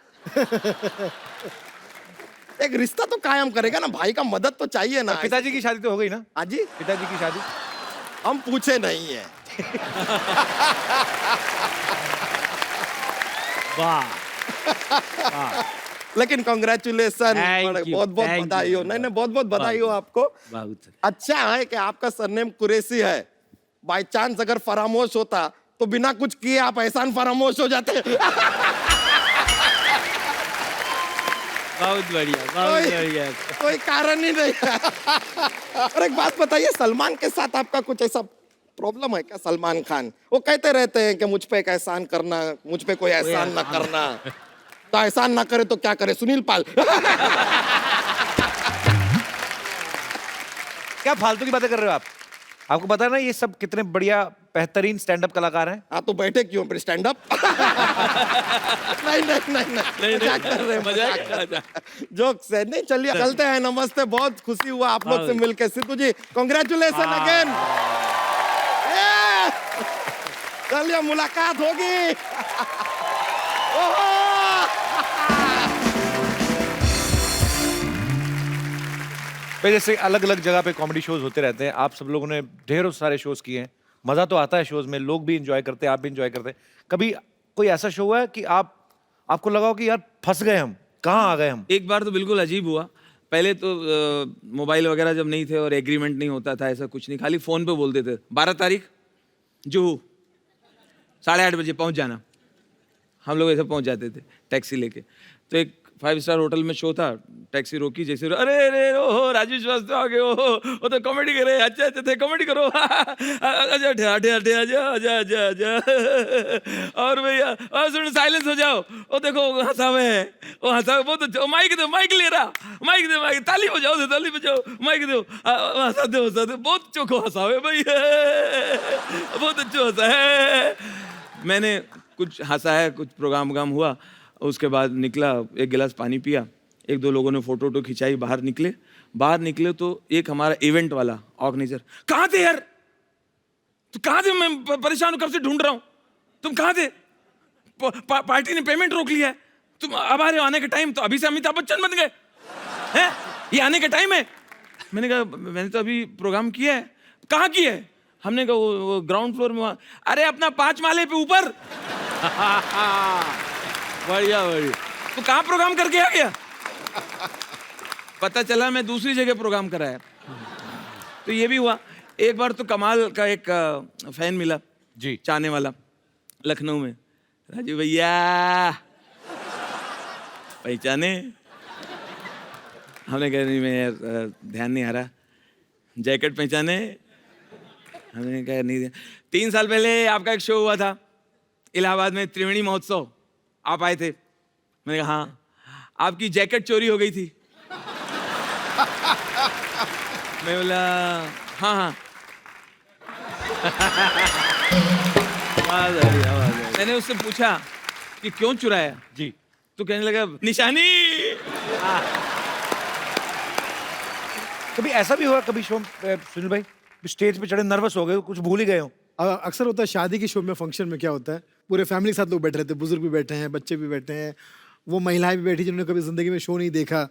एक रिश्ता तो कायम करेगा ना, भाई का मदद तो चाहिए ना। पिताजी की शादी तो हो गई ना? हाँ जी, पिताजी की शादी हम पूछे नहीं है। वाह लेकिन कॉन्ग्रेचुलेसन, Thank you, बहुत बहुत thank बधाई हो। you. नहीं बहुत बहुत बधाई हो आपको। बहुत अच्छा है कि आपका सरनेम कुरैशी है। बाय चांस अगर फरामोश होता तो बिना कुछ किए आप एहसान फरामोश हो जाते। बहुत बढ़िया, बहुत बढ़िया। कोई कारण ही नहीं है। और एक बात बताइए, सलमान के साथ आपका कुछ ऐसा प्रॉब्लम है क्या? सलमान खान वो कहते रहते हैं कि मुझ पे एक एहसान करना, मुझ पे कोई एहसान ना करना, तो एहसान ना करे तो क्या करे? सुनील पाल। क्या फालतू की बातें कर रहे हो आप? आपको पता है ना ये सब कितने बढ़िया बेहतरीन स्टैंड अप कलाकार हैं? हाँ तो बैठे क्यों फिर स्टैंड अप? नहीं मजाक कर रहे हैं, मजाक कर रहे हैं। जोक्स है। नहीं चलिए चलते हैं, नमस्ते, बहुत खुशी हुआ आप लोग से मिलकर। सिद्धू जी कॉन्ग्रेचुलेशन अगेन। चलिए मुलाकात होगी। भाई जैसे अलग अलग जगह पे कॉमेडी शोज होते रहते हैं, आप सब लोगों ने ढेरों सारे शोज किए हैं, मजा तो आता है शोज में, लोग भी इंजॉय करते हैं, आप भी इंजॉय करते हैं। कभी कोई ऐसा शो हुआ है कि आपको लगा हो कि यार फंस गए हम, कहाँ आ गए हम? एक बार तो बिल्कुल अजीब हुआ। पहले तो मोबाइल वगैरह जब नहीं थे और एग्रीमेंट नहीं होता था, ऐसा कुछ नहीं, खाली फ़ोन पे बोलते थे 12 तारीख जुहू 8:30 बजे पहुंच जाना। हम लोग ऐसे पहुंच जाते थे टैक्सी लेके। तो एक 5 स्टार होटल में शो था, टैक्सी रोकी, जैसे अरे अरे ओ राजू श्रीवास्तव आ गए, ओ तो कॉमेडी करे, अच्छा अच्छा थे कॉमेडी करो। अच्छा अठे अठे आजा आजा आजा आजा। और भैया और सुन साइलेंस हो जाओ, ओ देखो हंसावे है, वो हंसावे बहुत अच्छा, माइक दो, माइक ले रहा, माइक दे, माइक ताली बजाओ, ताली बजाओ, माइक दो, हंसा दो, बहुत चोखो हंसावे भैया, बहुत अच्छा हंसा है। मैंने कुछ हंसा है, कुछ प्रोग्राम वोग्राम हुआ, उसके बाद निकला, एक गिलास पानी पिया, एक दो लोगों ने फोटो वोटो खिंचाई, बाहर निकले तो एक हमारा इवेंट वाला ऑर्गेनाइजर, कहाँ थे यार, तो कहाँ थे, मैं परेशान हूँ, कब से ढूंढ रहा हूँ, तुम कहाँ थे? पार्टी ने पेमेंट रोक लिया है, तुम अब आ रहे हो, आने का टाइम, तो अभी से अमिताभ बच्चन बन गए हैं, ये आने का टाइम है। मैंने कहा मैंने तो अभी प्रोग्राम किया है। कहाँ किया है? हमने कहा वो ग्राउंड फ्लोर में। अरे अपना 5 माले पे ऊपर। बढ़िया बढ़िया। तो कहाँ प्रोग्राम करके आ गया? पता चला मैं दूसरी जगह प्रोग्राम कराया। तो ये भी हुआ। एक बार तो कमाल का एक फैन मिला जी, चाहने वाला, लखनऊ में, राजू भैया पहचाने? हमने कहा नहीं, मैं यार ध्यान नहीं आ रहा। जैकेट पहचाने? हमने कहा नहीं। 3 साल पहले आपका एक शो हुआ था इलाहाबाद में, त्रिवेणी महोत्सव, आप आए थे। मैंने कहा हाँ, आपकी जैकेट चोरी हो गई थी। मैं बोला हाँ हाँ। मैंने उससे पूछा कि क्यों चुराया जी, तो कहने लगा निशानी। कभी ऐसा भी हुआ कभी शो सुनील भाई स्टेज पे चढ़े नर्वस हो गए, कुछ भूल ही गए हो? अक्सर होता है शादी के शो में, फंक्शन में क्या होता है, पूरे फैमिली के साथ लोग बैठे रहते हैं, बुजुर्ग भी बैठे हैं, बच्चे भी बैठे हैं, वो महिलाएं भी बैठी जिन्होंने कभी जिंदगी में शो नहीं देखा,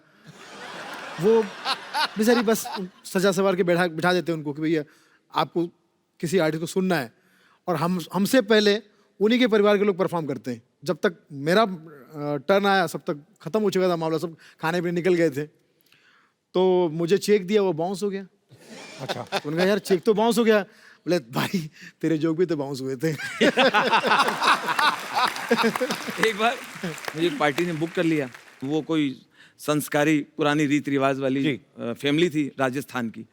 वो बेचारी बस सजा सवार के बिठा देते हैं उनको कि भैया आपको किसी आर्टिस्ट को सुनना है, और हमसे पहले उन्हीं के परिवार के लोग परफॉर्म करते हैं। जब तक मेरा टर्न आया सब तक खत्म हो चुका था मामला, सब खाने पीने निकल गए थे। तो मुझे चेक दिया, वो बाउंस हो गया। अच्छा, उन्होंने कहा यार चेक तो बाउंस हो गया। बोले भाई तेरे जोक भी तो बाउंस हुए थे। एक बार मुझे पार्टी ने बुक कर लिया, वो कोई संस्कारी पुरानी रीति रिवाज वाली फैमिली थी राजस्थान की।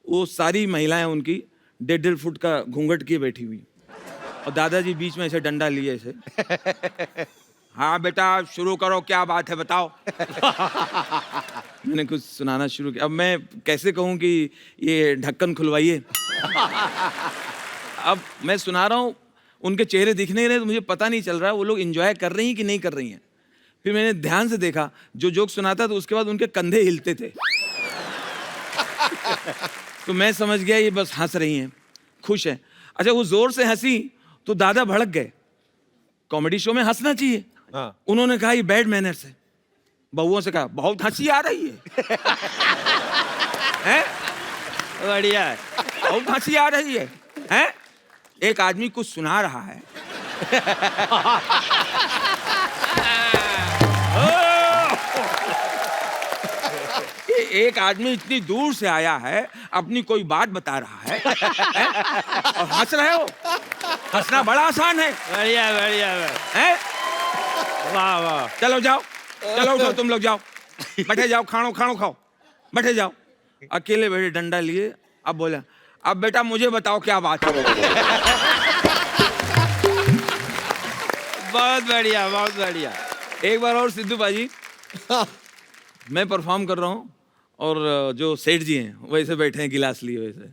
वो सारी महिलाएं उनकी 1.5 फुट का घूंघट किए बैठी हुई, और दादाजी बीच में ऐसे डंडा लिए ऐसे, हाँ बेटा शुरू करो, क्या बात है बताओ। मैंने कुछ सुनाना शुरू किया। अब मैं कैसे कहूँ कि ये ढक्कन खुलवाइए। अब मैं सुना रहा हूँ, उनके चेहरे दिख नहीं रहे, तो मुझे पता नहीं चल रहा वो लोग एंजॉय कर रही हैं कि नहीं कर रही हैं। फिर मैंने ध्यान से देखा, जो जोक सुनाता तो उसके बाद उनके कंधे हिलते थे। तो मैं समझ गया ये बस हंस रही हैं, खुश हैं। अच्छा, वो जोर से हंसी तो दादा भड़क गए। कॉमेडी शो में हंसना चाहिए। हाँ। उन्होंने कहा ये बैड मैनर्स है। बहुओं से कहा बहुत हंसी आ रही है। हैं? बढ़िया है। बहुत हंसी आ रही है। हैं? एक आदमी कुछ सुना रहा है। एक आदमी इतनी दूर से आया है, अपनी कोई बात बता रहा है, हैं? और हंस रहे हो। हंसना बड़ा आसान है। बढ़िया बढ़िया हैं? वाह वाह। चलो जाओ, चलो उठो, तुम लोग जाओ, बैठे जाओ, खानो खानो खाओ, बैठे जाओ। अकेले बैठे डंडा लिए। अब बोला, अब बेटा मुझे बताओ क्या बात है। बहुत बढ़िया बहुत बढ़िया। एक बार और सिद्धू बाजी, मैं परफॉर्म कर रहा हूँ और जो सेठ जी हैं वैसे बैठे हैं गिलास लिए वैसे,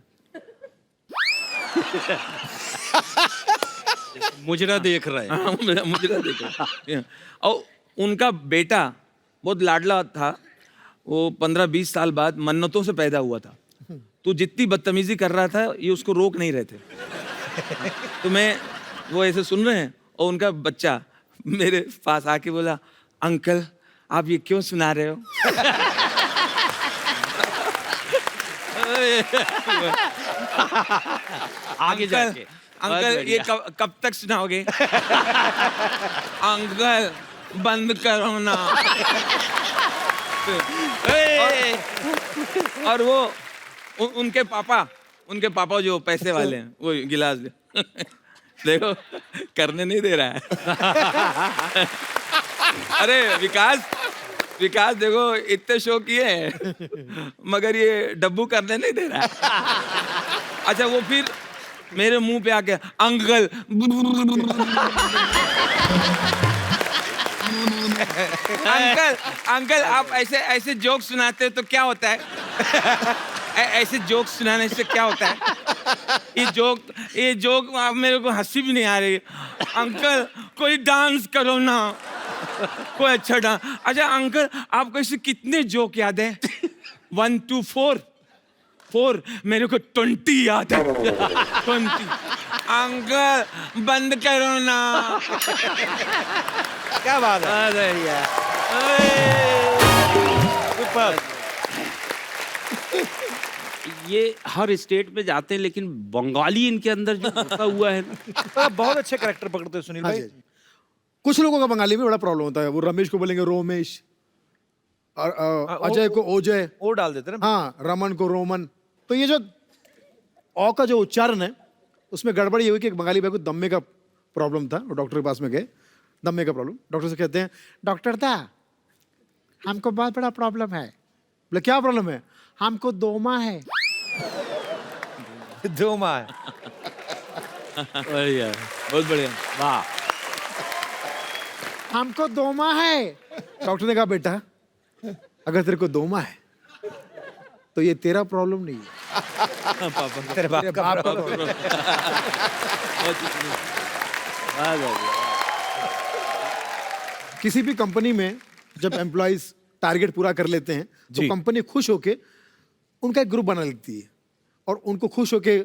मुजरा देख रहे हैं। हाँ, मुझे ना देखो। और उनका बेटा बहुत लाडला था। वो 15-20 साल बाद मन्नतों से पैदा हुआ था। तो जितनी बदतमीजी कर रहा था ये उसको रोक नहीं रहे थे। तो मैं, वो ऐसे सुन रहे हैं और उनका बच्चा मेरे पास आके बोला, अंकल आप ये क्यों सुना रहे हो? आगे जाके अंकल ये कब तक सुनाओगे? अंकल बंद करो ना। और वो उनके पापा जो पैसे वाले हैं वो गिलास देखो करने नहीं दे रहा है। अरे विकास देखो इतने शो किए हैं मगर ये डब्बू करने नहीं दे रहा है। अच्छा, वो फिर मेरे मुंह पे आके अंकल अंकल आप ऐसे जोक सुनाते हो तो क्या होता है? ऐसे जोक सुनाने से क्या होता है? ये जोक आप मेरे को हंसी भी नहीं आ रही। अंकल कोई डांस करो ना, कोई अच्छा डांस। अच्छा अंकल आपको ऐसे कितने जोक याद है? 1 2 4 मेरे को 20 याद है। 20। अंकल बंद करो ना। क्या बात है। अरे यार, सुपर। ये हर स्टेट में जाते हैं लेकिन बंगाली इनके अंदर जो घुसा हुआ है ना। आप बहुत अच्छे कैरेक्टर पकड़ते हो सुनील हाँ भाई। जी। कुछ लोगों का बंगाली में बड़ा प्रॉब्लम होता है। वो रमेश को बोलेंगे रोमेश, और अजय को ओजय, और डाल देते ना। हाँ, रमन को रोमन। तो ये जो औ का जो उच्चारण है उसमें गड़बड़ी ये हुई कि एक बंगाली भाई को दम्मे का प्रॉब्लम था। वो डॉक्टर के पास में गए, दम्मे का प्रॉब्लम। डॉक्टर से कहते हैं, डॉक्टर दा हमको बहुत बड़ा प्रॉब्लम है। बोले क्या प्रॉब्लम है? हमको दोमा है। दो माँ है। बढ़िया, बहुत बढ़िया। वाह। हमको दोमा है। डॉक्टर ने कहा बेटा अगर तेरे को दोमा है तो ये तेरा प्रॉब्लम नहीं है, तेरे बाप तेरे का बाप का प्रॉब्लम। किसी भी कंपनी में जब एम्प्लॉइज टारगेट पूरा कर लेते हैं तो जी। कंपनी खुश होके उनका एक ग्रुप बना लेती है और उनको खुश होके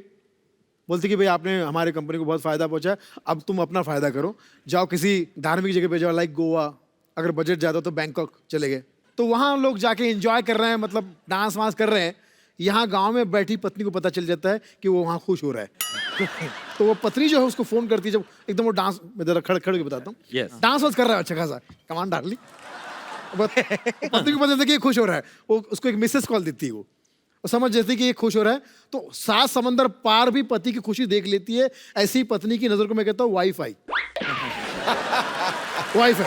बोलती कि भाई आपने हमारे कंपनी को बहुत फायदा पहुंचा है, अब तुम अपना फायदा करो, जाओ किसी धार्मिक जगह पे जाओ, लाइक गोवा, अगर बजट ज़्यादा तो बैंकॉक चले गए। तो वहाँ लोग जाके एंजॉय कर रहे हैं, मतलब डांस वांस कर रहे हैं। यहाँ गांव में बैठी पत्नी को पता चल जाता है कि वो वहाँ खुश हो रहा है। तो वो पत्नी जो है उसको फोन करती है जब एकदम वो डांस, मैं जरा खड़े खड़े के बताता हूँ, Yes. डांस वांस कर रहा है अच्छा खासा, कमान डार्लिंग। पत्नी को पता चलता है कि ये खुश हो रहा है, वो उसको एक मिसेस कॉल देती है। वो समझ जाती है कि ये खुश हो रहा है, तो 7 समंदर पार भी पति की खुशी देख लेती है। ऐसी पत्नी की नजर को मैं कहता हूँ वाईफाई। वाईफाई।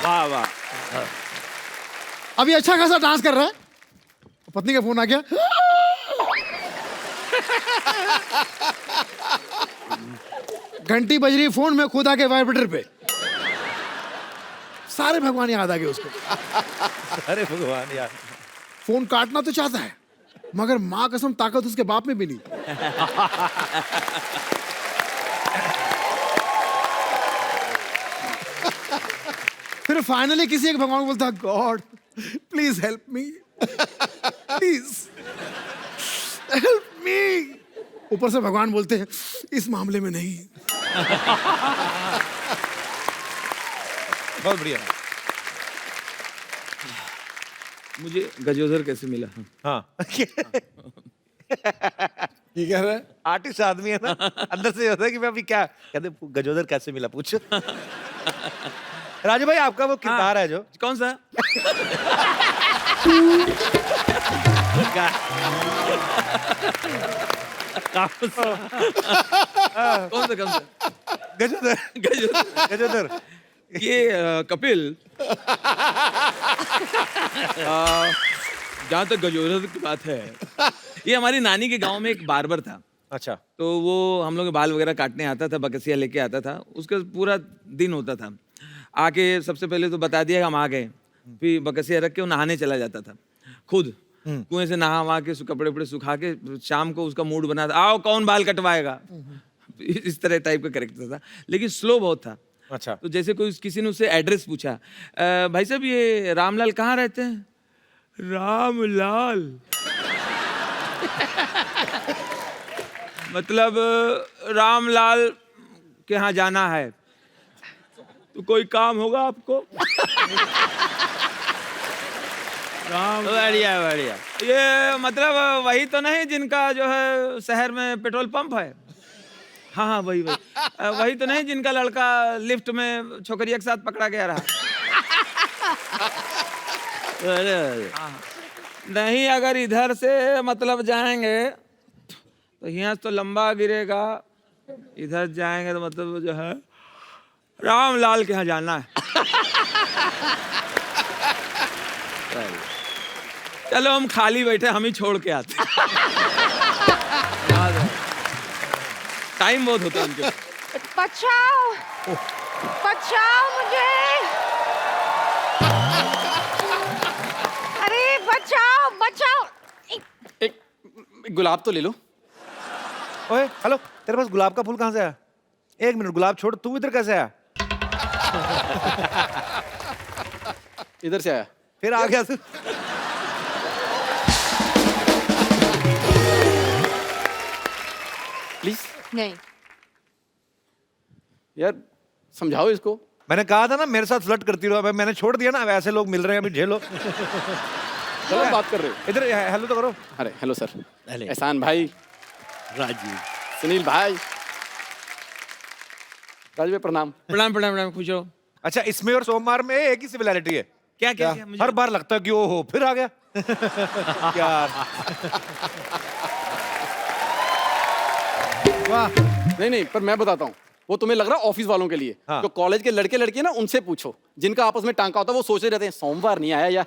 वाह वाह। अभी अच्छा खासा डांस कर रहा है, पत्नी का फोन आ गया, घंटी बज रही फोन में, खुद आके वाइब्रेटर पे। सारे भगवान याद आ गए उसको। अरे भगवान यार। फोन काटना तो चाहता है, मगर माँ कसम ताकत उसके बाप में भी नहीं। फिर फाइनली किसी एक भगवान को बोलता, God please help me, please help me. ऊपर से भगवान बोलते हैं, इस मामले में नहीं। बहुत बढ़िया। मुझे गजोदर कैसे मिला? हाँ। ये कह रहा है आर्टिस्ट आदमी है ना, अंदर से होता है कि मैं अभी क्या कहते, गजोदर कैसे मिला पूछ। राजू भाई, आपका वो किरदार है जो कौन सा? कौन सा? गजोदर। गजोदर। ये कपिल, जहाँ तक गजोदर की बात है, ये हमारी नानी के गांव में एक बार्बर था। अच्छा। तो वो हम लोग के बाल वगैरह काटने आता था, बकसिया लेके आता था, उसका पूरा दिन होता था। आके सबसे पहले तो बता दिया कि हम आ गए, फिर बकसिया रख के वो नहाने चला जाता था खुद, कुएं से नहा वहा के कपड़े वपड़े सुखा के शाम को उसका मूड बना, आओ कौन बाल कटवाएगा, इस तरह टाइप का कैरेक्टर था, लेकिन स्लो बहुत था। अच्छा। तो जैसे कोई किसी ने उससे एड्रेस पूछा, भाई साहब ये रामलाल कहाँ रहते हैं? रामलाल मतलब रामलाल के यहाँ जाना है, तो कोई काम होगा आपको? राम, बढ़िया बढ़िया। ये मतलब वही तो नहीं जिनका जो है शहर में पेट्रोल पंप है? हाँ हाँ वही वही। वही तो नहीं जिनका लड़का लिफ्ट में छोकरिया के साथ पकड़ा गया रहा? अरे नहीं, अगर इधर से मतलब जाएंगे तो यहाँ तो लंबा गिरेगा, इधर जाएंगे तो मतलब जो है रामलाल के यहाँ जाना है। चलो हम खाली बैठे, हम ही छोड़ के आते। टाइम बहुत होता है उनके। बचाओ, बचाओ मुझे, अरे बचाओ बचाओ। एक गुलाब तो ले लो। ओए हेलो, तेरे पास गुलाब का फूल कहाँ से आया? एक मिनट, गुलाब छोड़, तू इधर कैसे आया? इधर से आया। फिर आ गया तू। प्लीज नहीं, यार समझाओ इसको। मैंने कहा था ना मेरे साथ फ्लर्ट करती रहो। मैंने छोड़ दिया ना, अब ऐसे लोग मिल रहे हैं, अभी झेलो। क्या बात कर रहे हो? इधर हेलो तो करो। अरे हेलो सर, एहसान भाई, राजीव, सुनील भाई, राजू भाई प्रणाम। प्रणाम प्रणाम प्रणाम, खुश रहो। अच्छा, इसमें और सोमवार में एक ही सिमिलैरिटी है। क्या क्या, क्या? मुझे हर बार लगता है कि ओहो फिर आ गया। यार वाह। नहीं नहीं, पर मैं बताता हूँ, वो तुम्हें लग रहा है ऑफिस वालों के लिए। हाँ। जो कॉलेज के लड़के लड़की है ना, उनसे पूछो, जिनका आपस में टांका होता है, वो सोचे रहते हैं सोमवार नहीं आया यार।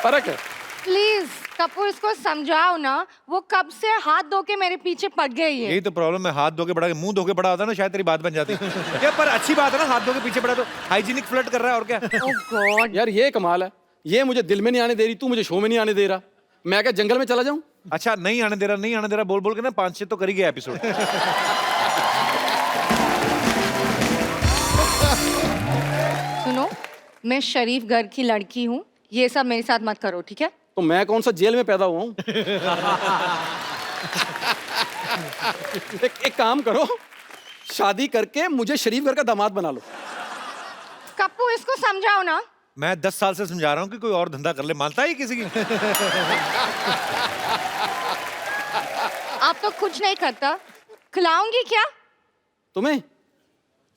फर्क है। प्लीज कपूर इसको समझाओ ना, वो कब से हाथ धो के मेरे पीछे पड़ गई है। यही तो प्रॉब्लम है, हाथ धो के बड़ा के मुंह धो के बड़ा होता है ना, शायद तेरी बात बन जाती। क्या पर अच्छी बात है ना, हाथ धो के पीछे बड़ा तो हाइजीनिक फ्लर्ट कर रहा है, और क्या। ओह गॉड, यार ये कमाल है, ये मुझे दिल में नहीं आने दे रही, तू मुझे शो में नहीं आने दे रहा। मैं क्या जंगल में चला जाऊं? अच्छा, नहीं आने दे रहा, नहीं आने दे रहा बोल बोल के ना 5-6 तो कर ही गया एपिसोड। सुनो, मैं शरीफ घर की लड़की हूँ, ये सब मेरे साथ मत करो, ठीक है? तो मैं कौन सा जेल में पैदा हुआ हूं? एक काम करो, शादी करके मुझे शरीफ घर का दामाद बना लो। कपूर इसको समझाओ ना। मैं 10 साल से समझा रहा हूँ कि कोई और धंधा कर ले, मानता है किसी की? आप तो कुछ नहीं करता, खिलाऊंगी क्या? तुम्हें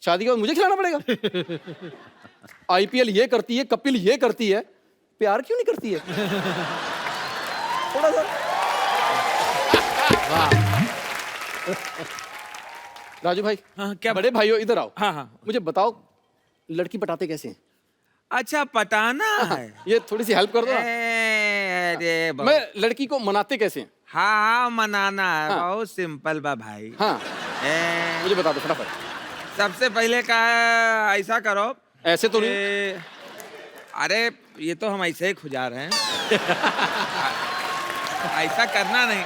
शादी के बाद मुझे खिलाना पड़ेगा? आईपीएल ये करती है, कपिल ये करती है, प्यार क्यों नहीं करती है? थोड़ा सा। राजू भाई, हाँ, क्या? बड़े भाइयों इधर आओ। हाँ हाँ। मुझे बताओ, लड़की पटाते कैसे हैं? अच्छा, पटाना है। ये थोड़ी सी हेल्प कर दो ना। अरे बाबा। मैं लड़की को मनाते कैसे हैं? हाँ मनाना है, बहुत सिंपल बा भाई। हाँ ए, मुझे बता दो फटाफट। सबसे पहले का ऐसा करो, ऐसे तो नहीं। अरे ये तो हम ऐसे ही खुजा रहे हैं। ऐसा करना नहीं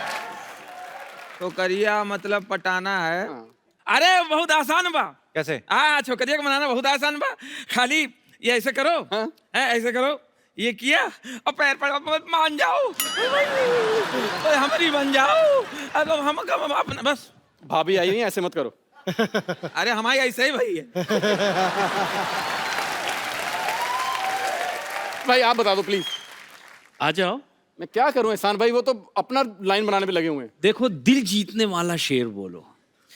तो करिया, मतलब पटाना है। अरे बहुत आसान बा। कैसे? हाँ, छोकरिया को मनाना बहुत आसान बा। खाली ये ऐसे करो, ऐसे करो, ये किया और पैर पर मान जाओ, हमारी बन जाओ। अब हम अपना बस। भाभी आई नहीं, ऐसे मत करो। अरे हमारी ऐसे ही भाई है। भाई आप बता दो प्लीज। आ जाओ। मैं क्या करूं एहसान भाई, वो तो अपना लाइन बनाने पे लगे हुए हैं। देखो, दिल जीतने वाला शेर बोलो।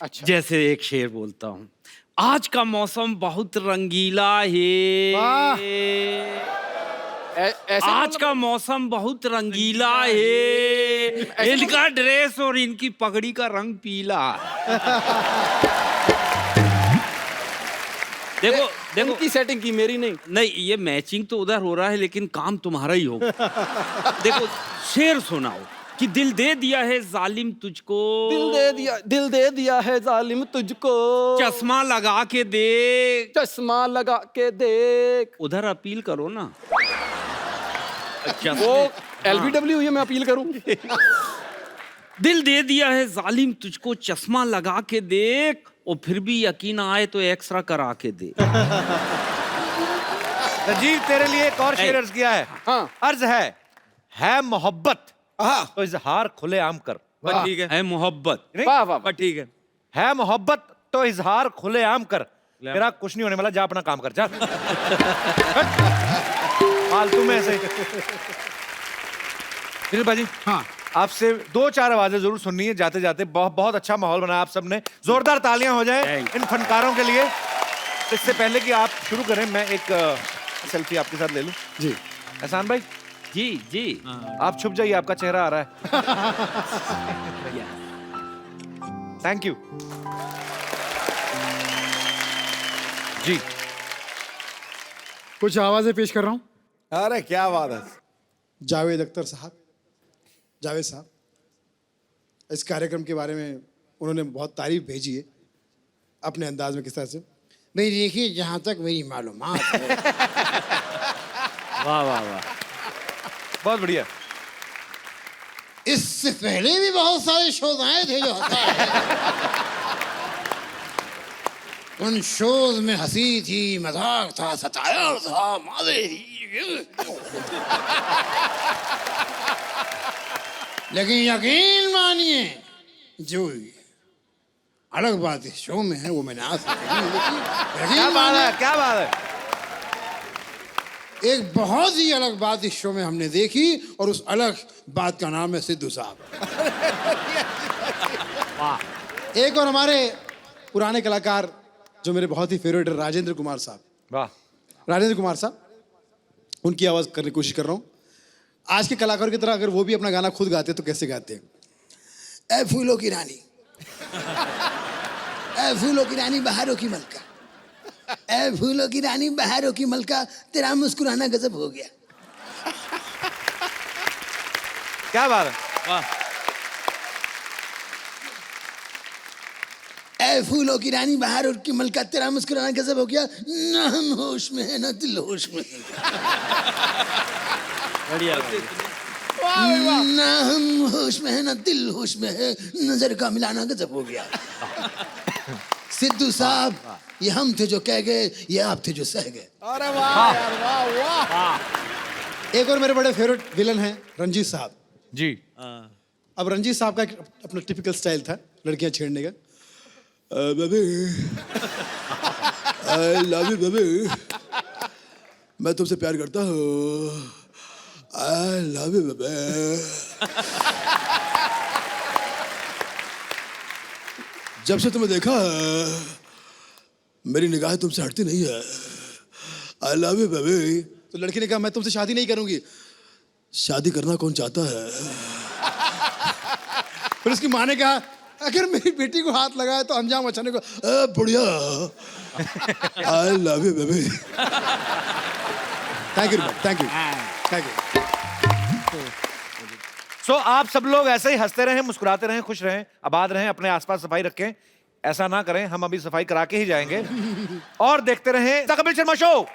अच्छा। जैसे एक शेर बोलता हूँ, आज का मौसम बहुत रंगीला है। ऐसे आज का मौसम बहुत रंगीला है, इनका ड्रेस और इनकी पगड़ी का रंग पीला। देखो देखो, उनकी सेटिंग की, मेरी नहीं। नहीं, ये मैचिंग तो उधर हो रहा है लेकिन काम तुम्हारा ही होगा। देखो, शेर सुनाओ कि दिल दे दिया है जालिम तुझको, दिल दे दिया है जालिम तुझको, चश्मा लगा के देख। चश्मा लगा के देख। उधर अपील करो ना। वो LBW है, मैं अपील करूं। दिल दे दिया है जालिम तुझको, चश्मा लगा के देख, और फिर भी यकीन आए तो एक्स्ट्रा करा के दे। राजीव तेरे लिए एक और शेर अर्ज किया है। हाँ। अर्ज है मोहब्बत तो इजहार खुलेआम कर। बस ठीक है मोहब्बत। वाह वाह। बस ठीक है मोहब्बत तो इजहार खुलेआम कर। तेरा कुछ नहीं होने वाला, जा अपना काम कर जा। फालतू में ऐसे। दिलीप भाजी, हाँ आपसे 2-4 आवाजें जरूर सुननी है जाते जाते। बहुत बहुत अच्छा माहौल बनाया आप सबने, जोरदार तालियां हो जाए इन फनकारों के लिए। इससे पहले कि आप शुरू करें, मैं एक सेल्फी आपके साथ ले लूं। जी एहसान भाई, जी जी। आप छुप जाइए, आपका चेहरा आ रहा है। थैंक यू जी। कुछ आवाजें पेश कर रहा हूँ। अरे क्या बात है। जावेद अख्तर साहब, जावेद साहब, इस कार्यक्रम के बारे में उन्होंने बहुत तारीफ भेजी है अपने अंदाज में। किस तरह से? भाई देखिए, जहाँ तक मेरी मालूमात है, वाह वाह वाह, बहुत बढ़िया। इससे पहले भी बहुत सारे शोज आए थे जो हंसा है। उन शोज में हंसी थी, मजाक था, सतायर था, मजे थी। लेकिन यकीन मानिए, जो अलग बात इस शो में है वो मैंने आज तक नहीं देखी। क्या बात है, क्या बात है। एक बहुत ही अलग बात इस शो में हमने देखी, और उस अलग बात का नाम है सिद्धू साहब। एक और हमारे पुराने कलाकार जो मेरे बहुत ही फेवरेट है, राजेंद्र कुमार साहब। वाह। राजेंद्र कुमार साहब, उनकी आवाज करने की कोशिश कर रहा हूँ। आज के कलाकार की तरह अगर वो भी अपना गाना खुद गाते तो कैसे गाते हैं? ए फूलों की रानी, ए फूलों की रानी बहारों की मलका, ए फूलों की रानी बहारों की मलका, तेरा मुस्कुराना गजब हो गया। क्या बात है। वाह। ए फूलों की रानी बहारों की मलका, तेरा मुस्कुराना गजब हो गया। ना हम होश में है ना दिल होश में है, बढ़िया। ना हम होश में है ना दिल होश में है, नजर का मिलाना गजब हो गया। सिद्धू साहब, ये हम थे जो कह गए, ये आप थे जो सह गए। अरे वाह यार, वाह वाह। एक और मेरे बड़े फेवरेट विलन हैं रंजीत साहब जी। अब रंजीत साहब का एक अपना टिपिकल स्टाइल था लड़कियां छेड़ने का। Baby, I love you baby, मैं तुमसे प्यार करता हूँ, आई लव यू बेबी। जब से तुम्हें देखा है, मेरी निगाहें तुमसे हटती नहीं है, आई लव यू बेबी। तो लड़की ने कहा, मैं तुमसे शादी नहीं करूंगी। शादी करना कौन चाहता है? फिर उसकी माँ ने कहा, अगर मेरी बेटी को हाथ लगाए तो अंजाम अच्छा नहीं को। बढ़िया, I love you baby. Thank you, thank you, thank you. So आप सब लोग ऐसे ही हंसते रहें, मुस्कुराते रहें, खुश रहें, आबाद रहें, अपने आसपास सफाई रखें। ऐसा ना करें, हम अभी सफाई करा के ही जाएंगे। और देखते रहें द कपिल शर्मा शो।